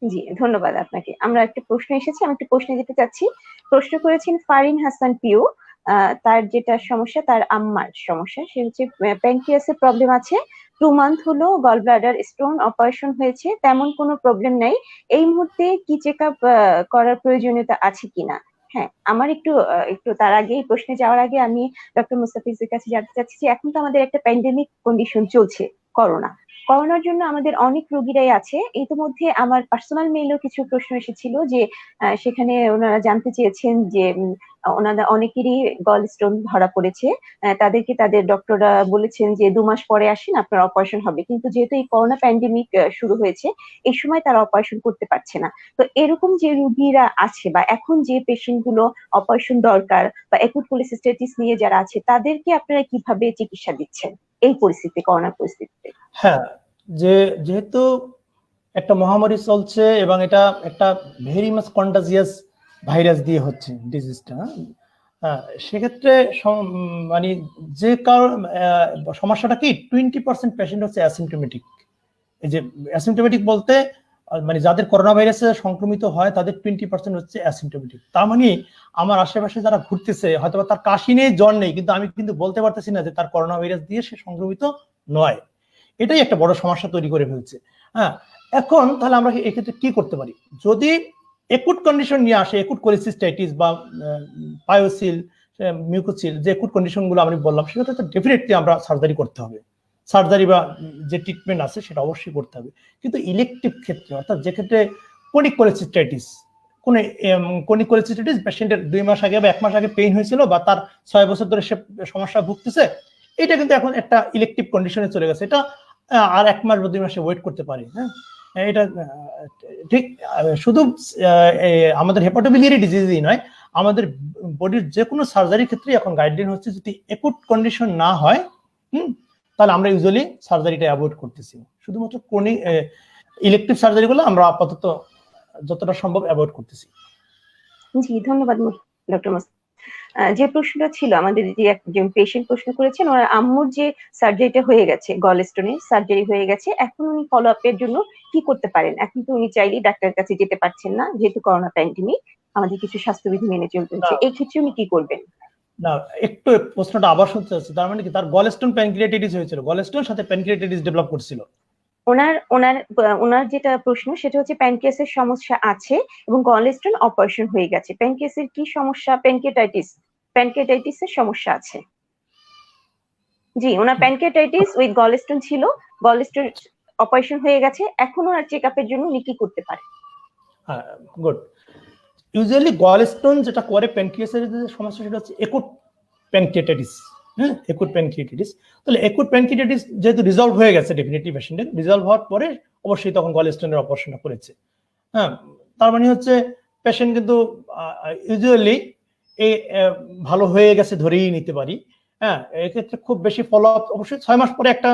জি, ধন্যবাদ আপনাকে। আমরা একটা প্রশ্ন এসেছে, আমি একটা প্রশ্নে যেতে চাচ্ছি। প্রশ্ন করেছেন ফারিন হাসান পিউ। তার যেটা সমস্যা, তার আম্মার সমস্যা, সে হচ্ছে প্যানক্রিয়াসের প্রবলেম আছে। 2 মান্থ হলো গল ব্লাডার স্টোন অপারেশন হয়েছে, তেমন কোনো প্রবলেম নাই। এই মুহূর্তে কি চেক আপ করার প্রয়োজনীয়তা আছে কিনা? হ্যাঁ, আমার একটু তার আগে, এই প্রশ্নে যাওয়ার আগে আমি ডক্টর মুস্তাফিজের কাছে জানতে চাচ্ছি যে এখন তো আমাদের একটা প্যান্ডেমিক কন্ডিশন চলছে, করোনা। করোনার জন্য আমাদের অনেক রোগীরাই আছে। ইতিমধ্যে আমার পার্সোনাল মেইলেও কিছু প্রশ্ন এসেছিল যে সেখানে ওনারা জানতে চেয়েছেন যে ওনারা অনেকেরই গল স্টোন ধরা পড়েছে। তাদেরকে তাদের ডক্টররা বলেছেন যে 2 মাস পরে আসেন, আপনার অপারেশন হবে। কিন্তু যেহেতু এই করোনা প্যান্ডেমিক শুরু হয়েছে, এই সময় তারা অপারেশন করতে পারছে না। তো এরকম যে রোগীরা আছে বা এখন যে পেশেন্ট গুলো অপারেশন দরকার বা একুট কোলিসিস্টেটিস নিয়ে যারা আছে, তাদেরকে আপনারা কিভাবে চিকিৎসা দিচ্ছেন এই পরিস্থিতি, করোনা পরিস্থিতিতে? হ্যাঁ, যেহেতু একটা মহামারী চলছে এবং এটা একটা ভেরি মাচ কন্টাজিয়াস ভাইরাস দিয়ে হচ্ছে ডিজিজটা, সেক্ষেত্রে মানে যে কারণ সমস্যাটা কি, 20% পেশেন্ট হচ্ছে অ্যাসিমটোমেটিক। এই যে অ্যাসিমটোমেটিক বলতে মানে যাদের করোনা ভাইরাসে সংক্রমিত হয় তাদের 20% হচ্ছে অ্যাসিমটোমেটিক। তার মানে আমার আশেপাশে যারা ঘুরতেছে, হয়তো তার কাশি নেই, জ্বর নেই, কিন্তু আমি কিন্তু বলতে পারতেছি না যে তার করোনা ভাইরাস দিয়ে সে সংক্রমিত নয়। এটাই একটা বড় সমস্যা তৈরি করে ফেলছে। হ্যাঁ, এখন তাহলে আমরা এক্ষেত্রে কি করতে পারি? যদি একুট কন্ডিশন নিয়ে আসে, একুট কোলিসিস্টাইটিস বা পায়োসিল, মিউকোসিল, যে একুট কন্ডিশন গুলো আমি বললাম, সেটা তো ডেফিনেটলি আমরা সার্জারি করতে হবে। সার্জারি বা যে ট্রিটমেন্ট আছে সেটা অবশ্যই করতে হবে। কিন্তু ইলেকটিভ ক্ষেত্রে, অর্থাৎ যে ক্ষেত্রে ক্রনিক কোলিসিস্টাইটিস, ক্রনিক কোলিসিস্টাইটিস পেশেন্টের 2 মাস আগে বা 1 মাস আগে পেইন হয়েছিল, বা তার 6 বছর ধরে সে সমস্যা ভুগতেছে, এটা কিন্তু এখন একটা ইলেকটিভ কন্ডিশনে চলে গেছে। এটা আর 1 মাস বা 2 মাসে ওয়েট করতে পারে। হ্যাঁ, এটা ঠিক শুধু আমাদের হেপাটোবিলিয়ারি ডিজিজই নয়, আমাদের বডির যে কোনো সার্জারির ক্ষেত্রে এখন গাইডলাইন হচ্ছে যদি একুট কন্ডিশন না হয়, তাহলে আমরা ইউজুয়ালি সার্জারিটা অ্যাভয়েড করতেছি। শুধুমাত্র ক্রনিক ইলেকটিভ সার্জারি গুলো আমরা আপাতত যতটা সম্ভব অ্যাভয়েড করতেছি। জি, ধন্যবাদ ডক্টর মোস্তাফিজ। যে প্রশ্নটা ছিল, আমাদের যে একজন পেশেন্ট প্রশ্ন করেছেন, ওনার আম্মুর যে সার্জারিটা হয়ে গেছে, গল স্টোনের সার্জারি হয়ে গেছে, এখন উনি ফলো আপের জন্য কি করতে পারেন? এখন তো উনি চাইলেই ডাক্তারের কাছে যেতে পারছেন না, যেহেতু করোনা প্যান্ডেমিক, আমাদের কিছু স্বাস্থ্যবিধি মেনে চলতে হচ্ছে। এই ক্ষেত্রে উনি কি করবেন? না, একটু প্রশ্নটা আবার শুনতে চাচ্ছি। তার মানে কি তার গলস্টোন প্যানক্রিয়াটাইটিস হয়েছিল, গলস্টোন সাথে প্যানক্রিয়াটাইটিস ডেভেলপ করছিল? ওনার ওনার ওনার যেটা প্রশ্ন সেটা হচ্ছে প্যানক্রিয়াসের সমস্যা আছে এবং গলস্টোন অপারেশন হয়ে গেছে। প্যানক্রিয়াসের কি সমস্যা? প্যানক্রিয়াটাইটিসের সমস্যা আছে। জি, ওনার প্যানক্রিয়াটাইটিস উইথ গলস্টোন ছিল, গলস্টোন অপারেশন হয়ে গেছে, এখন ওনার চেক আপের জন্য উনি কি করতে পারেন? হ্যাঁ, গুড। ইউজুয়ালি গলস্টোন যেটা করে প্যানক্রিয়াসের যে সমস্যা, সেটা হচ্ছে একুট প্যানক্রিয়াটাইটিস। হ্যাঁ, একুট প্যানক্রিয়াটাইটিস। তাহলে একুট প্যানক্রিয়াটাইটিস যেহেতু রিজলভ হয়ে গেছে, ডেফিনেটলি পেশেন্টের রিজলভ হওয়ার পরে অবশ্যই তখন গলস্টোনের অপারেশনটা করেছে। হ্যাঁ, তার মানে হচ্ছে পেশেন্ট কিন্তু ইউজুয়ালি এই ভালো হয়ে গেছে ধরেই নিতে পারি। হ্যাঁ, এক্ষেত্রে খুব বেশি ফলো আপ অবশ্যই 6 মাস পরে একটা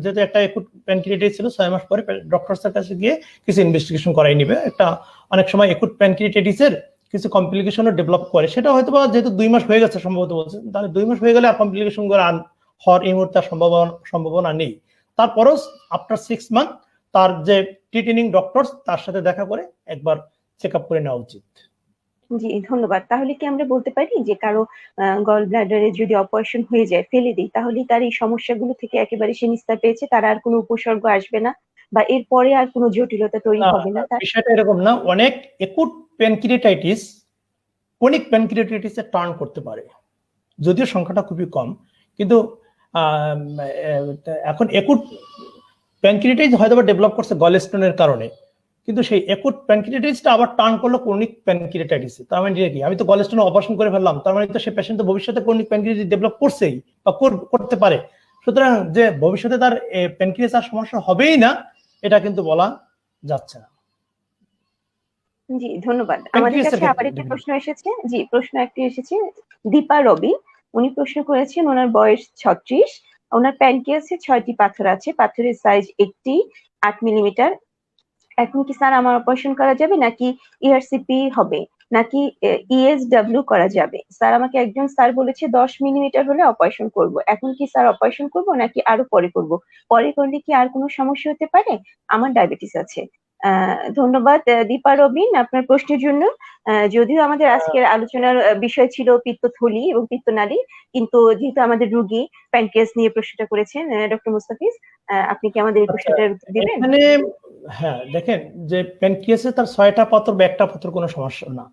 যেহেতু একটা একুট প্যানক্রিয়াটাইটিস ছিল, 6 মাস পরে ডক্টরের কাছে গিয়ে কিছু ইনভেস্টিগেশন করাই নিবে। একটা অনেক সময় একুট প্যানক্রিয়াটাইটিসের কিছু কমপ্লিকেশনও ডেভেলপ করে, সেটা হয়তো বা যেহেতু 2 মাস হয়ে গেছে সম্ভবত বলছে, তাহলে 2 মাস হয়ে গেলে আর কমপ্লিকেশন গুলো হওয়ার এই মুহূর্তে সম্ভাবনা নেই। তারপরও আফটার 6 মান্থ তার যে ট্রিটেনিং ডক্টর, তার সাথে দেখা করে একবার চেক আপ করে নেওয়া উচিত। জি, ধন্যবাদ। তাহলে কি আমরা বলতে পারি যে কারো গল ব্লাডারে যদি অপারেশন হয়ে যায়, ফেলে দিই, তাহলে তার এই সমস্যাগুলো থেকে একেবারে সে নিস্তার পেয়েছে, তার আর কোনো উপসর্গ আসবে না বা এরপরে আর কোনো জটিলতা তৈরি হবে না তার? বিষয়টা এরকম না, অনেক একুট প্যানক্রিয়াটাইটিস ক্রনিক প্যানক্রিয়াটাইটিসে টার্ন করতে পারে, যদিও সংখ্যাটা খুবই কম। কিন্তু এখন একুট প্যানক্রিয়াটাইটিস হয়তো ডেভেলপ করছে গলস্টোনের কারণে, কিন্তু সেই একুট প্যানক্রিয়াটাইটিসটা আবার টার্ন করলো ক্রনিক প্যানক্রিয়াটাইটিসে। তার মানে কি, আমি তো গলস্টোন অপারেশন করে ফেললাম, তার মানে তো সেই পেশেন্ট তো ভবিষ্যতে ক্রনিক প্যানক্রিয়াটাইটিস ডেভেলপ করছেই বা করতে পারে। সুতরাং যে ভবিষ্যতে তার প্যানক্রিয়াস আর সমস্যা হবেই না, এটা কিন্তু বলা যাচ্ছে না। জি, ধন্যবাদ। আমাদের কাছে আবার একটি প্রশ্ন এসেছে। জি, প্রশ্ন একটি এসেছে দীপা রবি। উনি প্রশ্ন করেছেন, ওনার বয়স 36, ওনার প্যানক্রিয়াসে 6টি পাথর আছে, পাথরের সাইজ 8 মিলিমিটার, এখন কি স্যার আমার অপারেশন করা যাবে নাকি ইআরসিপি হবে নাকি ইএসডব্লিউ করা যাবে? স্যার আমাকে একজন স্যার বলেছে 10 মিলিমিটার হলে অপারেশন করব। এখন কি স্যার অপারেশন করব নাকি আরো পরে করব? পরে করলে কি আর কোনো সমস্যা হতে পারে? আমার ডায়াবেটিস আছে। ধন্যবাদ দীপা রবিন আপনার প্রশ্নের জন্য। যদিও আমাদের আজকের আলোচনার বিষয় ছিল পিত্তথলি এবং পিত্তনালী, কিন্তু যেহেতু আমাদের রুগী প্যানক্রিয়াস নিয়ে প্রশ্নটা করেছেন ডক্টর মুস্তাফিজ, আপনি কি আমাদের এই প্রশ্নটার উত্তর দিবেন? এখানে হ্যাঁ দেখেন যে প্যানক্রিয়াসে তার 6টা পাথর বা একটা পাথর কোনো সমস্যা না,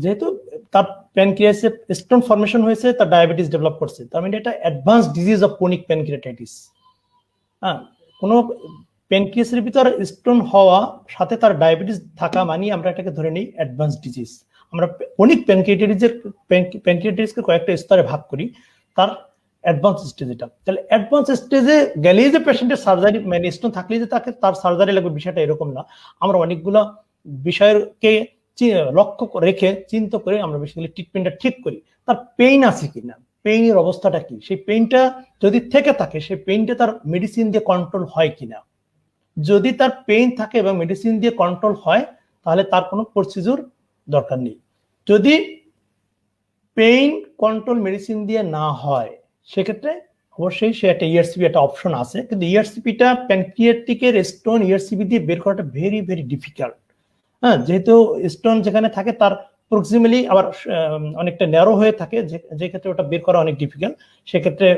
যেহেতু তার প্যানক্রিয়াসে স্টোন ফর্মেশন হয়েছে, তার ডায়াবেটিস ডেভেলপ করছে, তার মানে এটা advance disease of chronic pancreatitis. হ্যাঁ, কোনো প্যানক্রিয়াসের ভিতর স্টোন হওয়া সাথে তার ডায়াবেটিস থাকা মানে আমরা এটাকে ধরে নিই অ্যাডভান্স ডিজিজ। আমরা ক্রনিক প্যানক্রিয়াটাইটিসকে কয়েকটা স্তরে ভাগ করি, তার অ্যাডভান্স স্টেজ এটা। তাহলে অ্যাডভান্স স্টেজে গেলেই যে পেশেন্টের সার্জারি মানে স্টোন থাকলেই যে তাকে তার সার্জারি লাগবে বিষয়টা এরকম না। আমরা অনেকগুলো বিষয়কে লক্ষ্য রেখে চিন্তা করে আমরা বেসিক্যালি ট্রিটমেন্টটা ঠিক করি। তার পেইন আছে কিনা, পেইনের অবস্থাটা কি, সেই পেইনটা যদি থেকে থাকে সেই পেইনটা তার মেডিসিন দিয়ে কন্ট্রোল হয় কিনা। যদি তার পেইন থাকে এবং মেডিসিন দিয়ে কন্ট্রোল হয় তাহলে তার কোনো প্রসিডিউর দরকার নেই। যদি পেইন কন্ট্রোল মেডিসিন দিয়ে না হয় সেক্ষেত্রে অবশ্যই সে একটা ইআরসিপি একটা অপশন আছে, কিন্তু ইআরসিপিটা প্যানক্রিয়াটিকের স্টোন ইআরসিপি দিয়ে বের করাটা ভেরি ভেরি ডিফিকাল্ট। হ্যাঁ, যেহেতু স্টোন যেখানে থাকে তার প্রক্সিমালি আবার অনেকটা ন্যারো হয়ে থাকে, যে ক্ষেত্রে ওটা বের করা অনেক ডিফিকাল্ট, সেক্ষেত্রে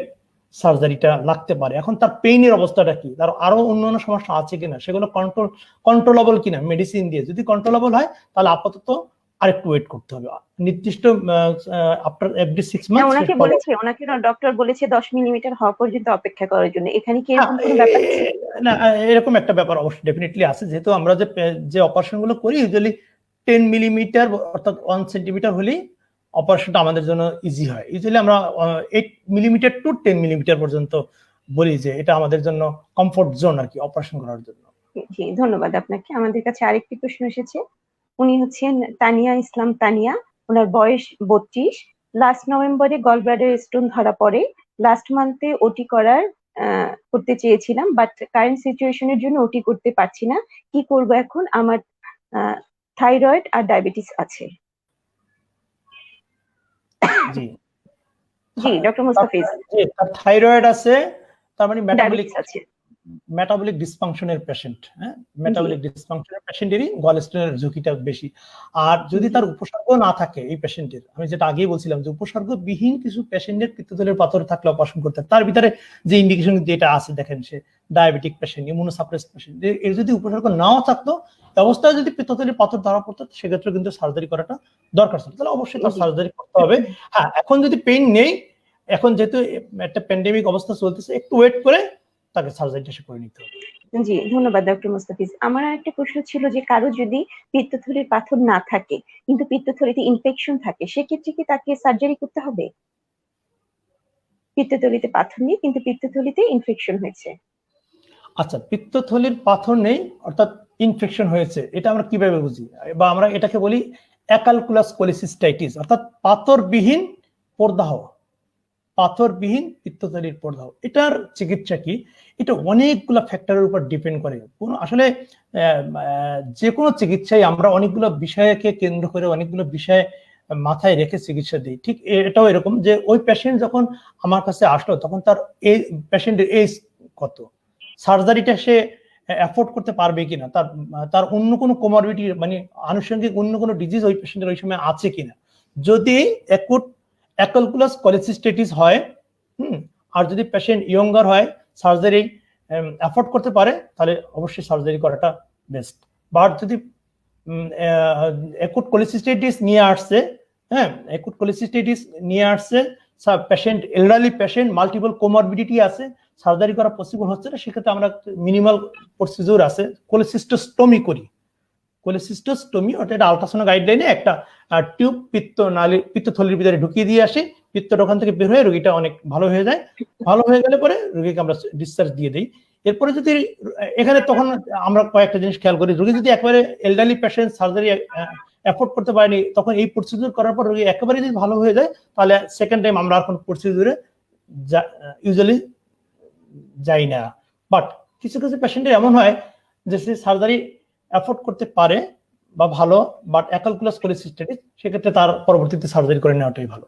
সার্জারিটা লাগতে পারে। এখন তার পেইনের অবস্থাটা কি, তার আরো অন্যান্য সমস্যা আছে কিনা, সেগুলো কন্ট্রোলেবল কিনা মেডিসিন দিয়ে। যদি কন্ট্রোলেবল হয় তাহলে আপাতত আরেকটু ওয়েট করতে হবে, নির্দিষ্ট আফটার এভরি 6 মান্থস। ওনাকে ডক্টর বলেছে 10 মিলিমিটার হওয়া পর্যন্ত অপেক্ষা করার জন্য। এখানে কি এরকম কোনো ব্যাপার আছে? না, এরকম একটা ব্যাপার অবশ্যই ডেফিনেটলি আছে। যেহেতু আমরা যে অপারেশন গুলো করি ইউজুয়ালি 10 মিলিমিটার অর্থাৎ 1 সেন্টিমিটার হলেই অপারেশনটা আমাদের জন্য ইজি হয়। ইউজুয়ালি আমরা 8 মিলিমিটার টু 10 মিলিমিটার পর্যন্ত বলি যে এটা আমাদের জন্য কমফোর্ট জোন আর কি অপারেশন করার জন্য। জি, ধন্যবাদ আপনাকে। আমাদের কাছে আরেকটি প্রশ্ন এসেছে। উনি হচ্ছেন তানিয়া ইসলাম তানিয়া, ওনার বয়স 32। লাস্ট নভেম্বরে গলব্লাডার স্টোন ধরা পড়ে। লাস্ট মান্থে ওটি করতে চেয়েছিলাম, বাট কারেন্ট সিচুয়েশনের জন্য ওটি করতে পারছি না। কি করব এখন? আমার থাইরয়েড আর ডায়াবেটিস আছে। জি জি ডক্টর মুস্তাফিজ, তার থাইরয়েড আছে, তার মানে ডায়াবেটিস আছে, মেটাবলিক ডিসফাংশনের পেশেন্ট। হ্যাঁ, মেটাবলিক ডিসফাংশনের পেশেন্টেরই গল স্টোনের ঝুঁকিটা বেশি। আর যদি তার উপসর্গ না থাকে এই পেশেন্টের, আমি যেটা আগেই বলছিলাম যে উপসর্গবিহীন কিছু পেশেন্টের পিত্তথলির পাথর থাকলে অপারেশন করতে হয়। তার ভিতরে যে ইন্ডিকেশন যেটা আছে দেখেন, সে ডায়াবেটিক পেশেন্ট, ইমিউনোসাপ্রেসড পেশেন্ট, এর যদি উপসর্গ নাও থাকতো অবস্থায় যদি পিত্তথলির পাথর ধরা পড়তো সেক্ষেত্রে কিন্তু সার্জারি করাটা দরকার ছিল, তাহলে অবশ্যই তার সার্জারি করতে হবে। হ্যাঁ, এখন যদি পেইন নেই, এখন যেহেতু একটা প্যান্ডেমিক অবস্থা চলতেছে, একটু ওয়েট করে তাকে সার্জারিটা সে করে নিতে হবে। জি ধন্যবাদ ডক্টর মুস্তাফিজ। আমার আরেকটা প্রশ্ন ছিল যে কারো যদি পিত্তথলির পাথর না থাকে কিন্তু পিত্তথলিতে ইনফেকশন থাকে, সেক্ষেত্রে কি তাকে সার্জারি করতে হবে? পিত্তথলিতে পাথর নেই কিন্তু পিত্তথলিতে ইনফেকশন হয়েছে। আচ্ছা, পিত্তথলির পাথর নেই অর্থাৎ ইনফেকশন হয়েছে, এটা আমরা কিভাবে বুঝি? বা আমরা এটাকে বলি অ্যাকালকুলাস কোলিসিস্টাইটিস, অর্থাৎ পাথরবিহীন প্রদাহ, পাথরবিহীন পিত্তথলির প্রদাহ। এটার চিকিৎসা কি? এটা অনেকগুলো ফ্যাক্টরের উপর ডিপেন্ড করে। আসলে যে কোনো চিকিৎসায় আমরা অনেকগুলো বিষয়কে কেন্দ্র করে অনেকগুলো বিষয় মাথায় রেখে চিকিৎসা দিই। ঠিক এটাও এরকম যে ওই পেশেন্ট যখন আমার কাছে আসলো তখন তার এই পেশেন্টের এজ কত, সার্জারিটা সে অ্যাফোর্ড করতে পারবে কিনা, তার অন্য কোনো কোমরবিডিটি মানে আনুষঙ্গিক অন্য কোনো ডিজিজ ওই পেশেন্টের ওই সময় আছে কিনা। যদি অ্যাকালকুলাস কোলিসিস্টাইটিস হয়, আর যদি পেশেন্ট ইয়ঙ্গার হয়, সার্জারি অ্যাফোর্ড করতে পারে, তাহলে অবশ্যই সার্জারি করাটা বেস্ট। বাট যদি অ্যাকুট কোলিসিস্টাইটিস নিয়ে আসছে, হ্যাঁ, অ্যাকুট কোলিসিস্টাইটিস নিয়ে আসছে, patient elderly patient, multiple comorbidity আছে, সার্জারি করা পসিবল হচ্ছে না, সেক্ষেত্রে আমরা মিনিমাল প্রসিডিউর আছে, কোলিসিস্টোস্টমি করি। কোলিসিস্টোস্টমি অর্থাৎ এটা আল্ট্রাসাউন্ড গাইডলাইনে একটা টিউব পিত্তথলির ভিতরে ঢুকিয়ে দিয়ে আসি, পিত্তটা ওখান থেকে বের হয়ে রোগীটা অনেক ভালো হয়ে যায়। ভালো হয়ে গেলে পরে রোগীকে আমরা ডিসচার্জ দিয়ে দিই। এরপরে যদি এখানে তখন আমরা কয়েকটা জিনিস খেয়াল করি, রোগী যদি একেবারে এলডারলি পেশেন্ট সার্জারি অ্যাফোর্ড করতে পারেনি, তখন এই প্রসিডিউর করার পর রোগী একেবারে যদি ভালো হয়ে যায় তাহলে সেকেন্ড টাইম আমরা আর কোনো প্রসিডিউরে ইউজুয়ালি যাই না। বাট কিছু কিছু পেশেন্টের এমন হয় যে সে সার্জারি অ্যাফোর্ড করতে পারে বা ভালো, বাট অ্যাকালকুলাস কোলিসিস্টেটিস সেক্ষেত্রে তার পরবর্তীতে সার্জারি করে নেওয়াটাই ভালো।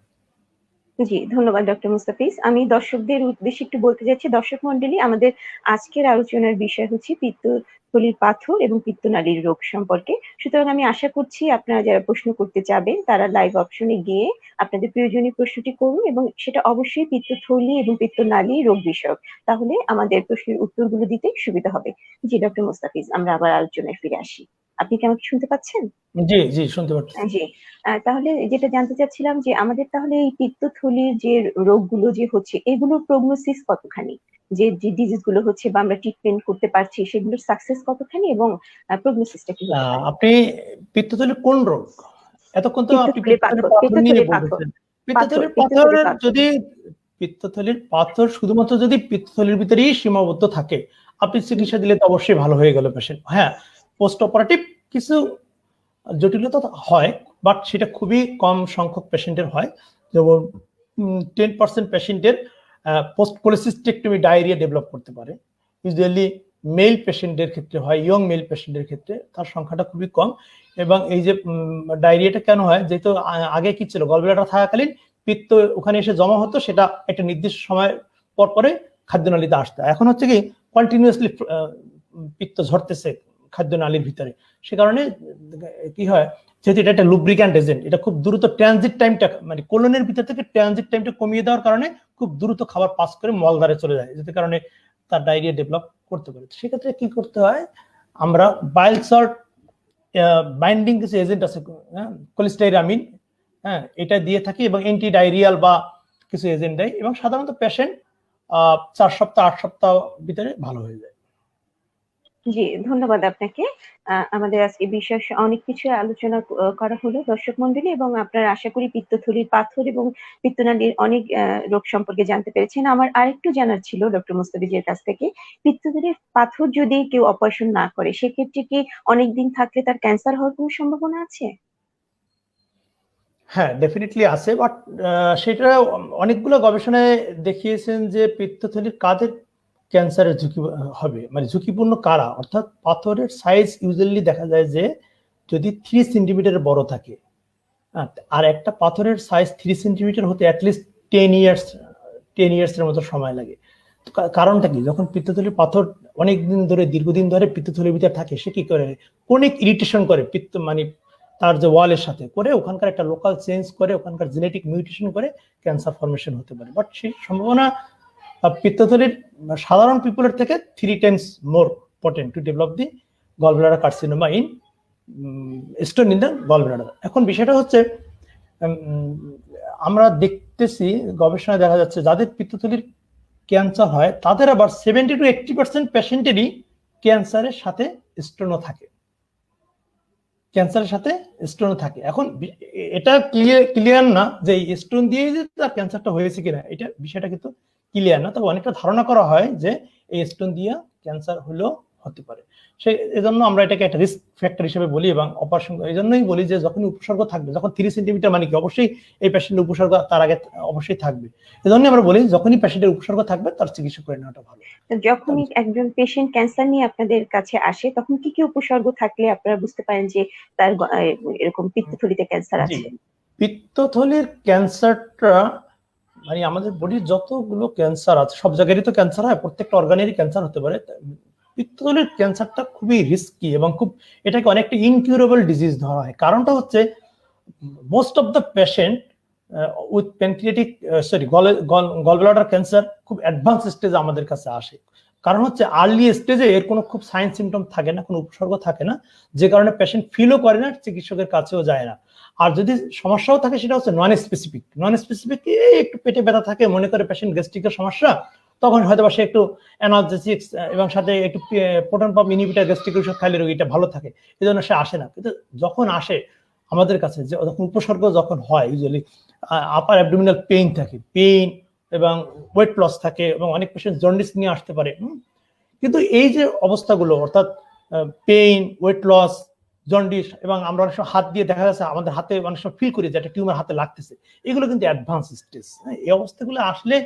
জি, ধন্যবাদ ডক্টর মুস্তাফিজ। আমি দর্শকদের উদ্দেশ্যে একটু বলতে যাচ্ছি, দর্শক মন্ডলী, আমাদের আজকের আলোচনার বিষয় হচ্ছে পিত্তথলির পাথর এবং পিত্তনালীর রোগ সম্পর্কে। সুতরাং আমি আশা করছি আপনারা যারা প্রশ্ন করতে চাবেন তারা লাইভ অপশনে গিয়ে আপনাদের প্রয়োজনীয় প্রশ্নটি করুন, এবং সেটা অবশ্যই পিত্তথলি এবং পিত্তনালী রোগ বিষয়ক। তাহলে আমাদের প্রশ্নের উত্তরগুলো দিতে সুবিধা হবে। জি ডক্টর মুস্তাফিজ, আমরা আবার আলোচনায় ফিরে আসি। আপনি কি আমাকে শুনতে পাচ্ছেন? জি জি, শুনতে পাচ্ছি। জি। তাহলে যেটা জানতে চাচ্ছিলাম যে আমাদের তাহলে এই পিত্তথলির যে রোগগুলো যে হচ্ছে এগুলোর প্রগনোসিস কতখানি? যে ডিজিজ গুলো হচ্ছে বা আমরা ট্রিটমেন্ট করতে পারছি সেগুলোর সাকসেস কতখানি এবং প্রগনোসিসটা কি হতে পারে? আপনি পিত্তথলির কোন রোগ? এতক্ষণ তো আপনি পিত্তথলির পিত্তথলির পাথর, পাথর নিয়ে পিত্তথলির পাথর, বলতেছেন। পাথর, পিত্তথলির পিত্তথলির পাথরের পাথর। যদি পিত্তথলির পাথর শুধুমাত্র যদি পিত্তথলির ভিতরেই সীমাবদ্ধ থাকে, আপনি চিকিৎসা দিলে তো অবশ্যই ভালো হয়ে গেল পেশেন্ট। হ্যাঁ, পোস্ট অপারেটিভ কিছু জটিলতা হয়, বাট সেটা খুবই কম সংখ্যক পেশেন্টের হয়। যেমন 10% পেশেন্টের পোস্ট কোলিসিস্টেক্টমি ডায়রিয়া ডেভেলপ করতে পারে। ইউজুয়ালি মেল পেশেন্টের ক্ষেত্রে হয়, ইয়ং মেল পেশেন্টের ক্ষেত্রে তার সংখ্যাটা খুবই কম। এবং এই যে ডায়রিয়াটা কেন হয়, যেহেতু আগে কি ছিল, গলব্লাডার থাকাকালীন পিত্ত ওখানে এসে জমা হতো, সেটা একটা নির্দিষ্ট সময় পর পরে খাদ্যনালীতে আসতো। এখন হচ্ছে কি কন্টিনিউয়াসলি পিত্ত ঝরতেছে খাদ্যনালীর ভিতরে, সে কারণে কি হয়, যেহেতু এটা একটা লুব্রিক্যান্ট এজেন্ট, এটা খুব দ্রুত ট্রানজিট টাইমটা, মানে কোলনের ভিতর থেকে ট্রানজিট টাইমটা কমিয়ে দেওয়ার কারণে খুব দ্রুত খাবার পাস করে মলদ্বারে চলে যায়, যেতে কারণে তার ডায়রিয়া ডেভেলপ করতে পারে। সেক্ষেত্রে কি করতে হয়, আমরা বাইল সল্ট বাইন্ডিং কিছু এজেন্ট আছে, কোলিস্টেরামিন, হ্যাঁ, এটা দিয়ে থাকি এবং অ্যান্টি ডায়রিয়াল বা কিছু এজেন্ট দেয়, এবং সাধারণত পেশেন্ট 4 সপ্তাহ 8 সপ্তাহ ভিতরে ভালো হয়ে যায়। জি, ধন্যবাদ আপনাকে। আমাদের আজকে বিষয়ে অনেক কিছু আলোচনা করা হলো দর্শক মন্ডলী, এবং আপনারা আশা করি পিত্তথলির পাথর এবং পিত্তনালীর অনেক রোগ সম্পর্কে জানতে পেরেছেন। আমার আরেকটু জানার ছিল ডক্টর মুস্তাফিজের কাছ থেকে, পিত্তথলির পাথর যদি কেউ অপারেশন না করে সেক্ষেত্রে কি অনেকদিন থাকলে তার ক্যান্সার হওয়ার কোনো সম্ভাবনা আছে? হ্যাঁ, ডেফিনেটলি আছে, বাট সেটা অনেকগুলো গবেষণায় দেখিয়েছেন যে পিত্তথলির কাদের ক্যান্সারের ঝুঁকি হবে, মানে ঝুঁকিপূর্ণ কারা, অর্থাৎ পাথরের সাইজ ইউজুয়ালি দেখা যায় যে যদি 3 সেন্টিমিটার বড় থাকে, আর একটা পাথরের সাইজ 3 সেন্টিমিটার হতে অ্যাটলিস্ট 10 ইয়ার্সের মতো সময় লাগে। কারণটা কি, যখন পিত্তথলির পাথর অনেকদিন ধরে, দীর্ঘদিন ধরে পিত্তথলির ভিতরে থাকে, সে কি করে, কোনিক ইরিটেশন করে পিত্ত, মানে তার যে ওয়ালের সাথে করে ওখানকার একটা লোকাল চেঞ্জ করে, ওখানকার জেনেটিক মিউটেশন করে ক্যান্সার ফর্মেশন হতে পারে। বাট সেই সম্ভাবনা পিত্তথলির সাধারণ পিপলের থেকে 3 times more potent to develop the gallbladder carcinoma in stone in the gallbladder. এখন বিষয়টা হচ্ছে আমরা দেখতেছি গবেষণায় দেখা যাচ্ছে যাদের পিত্তথলির ক্যান্সার হয় তাদের আবার 70 to 80% পেশেন্টেরই ক্যান্সারের সাথে স্টোনও থাকে, ক্যান্সারের সাথে স্টোনও থাকে। এখন এটা ক্লিয়ার না যে স্টোন দিয়ে যে তার ক্যান্সারটা হয়েছে কিনা, এটা বিষয়টা কিন্তু ক্লিয়ার না, তবে অনেকটা ধারণা করা হয় যে এই স্টোন দিয়ে ক্যান্সার হলেও হতে পারে। সেই এজন্য আমরা এটাকে একটা রিস্ক ফ্যাক্টর হিসেবে বলি, এবং অপারেশন এই জন্যই বলি যে যখনই উপসর্গ থাকবে, যখন 3 সেন্টিমিটার মানে কি, অবশ্যই এই পেশেন্টের উপসর্গ তার আগে অবশ্যই থাকবে, এজন্য আমরা বলি যখনই পেশেন্টের উপসর্গ থাকবে তার চিকিৎসা করে নেওয়াটা ভালো। যখনই একজন পেশেন্ট ক্যান্সার নিয়ে আপনাদের কাছে আসে তখন কি কি উপসর্গ থাকলে আপনারা বুঝতে পারেন যে তার এরকম পিত্তথলিতে ক্যান্সার আছে? পিত্তথলির ক্যান্সারটা মানে আমাদের বডির যতগুলো ক্যান্সার আছে সব জায়গারই তো ক্যান্সার হয়, প্রত্যেকটা অর্গানেরই ক্যান্সার হতে পারে। পিত্তথলির ক্যান্সারটা খুবই রিস্কি এবং খুব এটাকে অনেকটা ইনকিউরেবল ডিজিজ ধরা হয়। কারণটা হচ্ছে most of the patient with pancreatic gallbladder cancer খুব অ্যাডভান্স স্টেজে আমাদের কাছে আসে। কারণ হচ্ছে আর্লি স্টেজে এর কোনো খুব সাইন সিমটম থাকে না, কোনো উপসর্গ থাকে না, যে কারণে পেশেন্ট ফিলও করে না, চিকিৎসকের কাছেও যায় না। আর যদি সমস্যাও থাকে সেটা হচ্ছে নন স্পেসিফিক, একটু পেটে ব্যথা থাকে, মনে করে পেশেন্ট গ্যাস্ট্রিকের সমস্যা, তখন হয়তো সে একটু অ্যানালজেসিক্স এবং সাথে একটু প্রোটন পাম্প ইনহিবিটর গ্যাস্ট্রিক ওষুধ খাইলে রোগীটা ভালো থাকে, এই জন্য সে আসে না। কিন্তু যখন আসে আমাদের কাছে, যখন উপসর্গ যখন হয়, ইউজুয়ালি আপার অ্যাবডোমিনাল পেইন থাকে, পেইন এবং ওয়েট লস থাকে, এবং অনেক পেশেন্ট জন্ডিস নিয়ে আসতে পারে। কিন্তু এই যে অবস্থাগুলো, অর্থাৎ পেইন, ওয়েট লস, জন্ডিস, এবং আমরা অনেক সময় হাত দিয়ে দেখা যাচ্ছে আমাদের হাতে অনেক সময় ফিল করি যে একটা টিউমার হাতে লাগতেছে, এগুলো কিন্তু অ্যাডভান্স স্টেজ। এই অবস্থাগুলো আসলে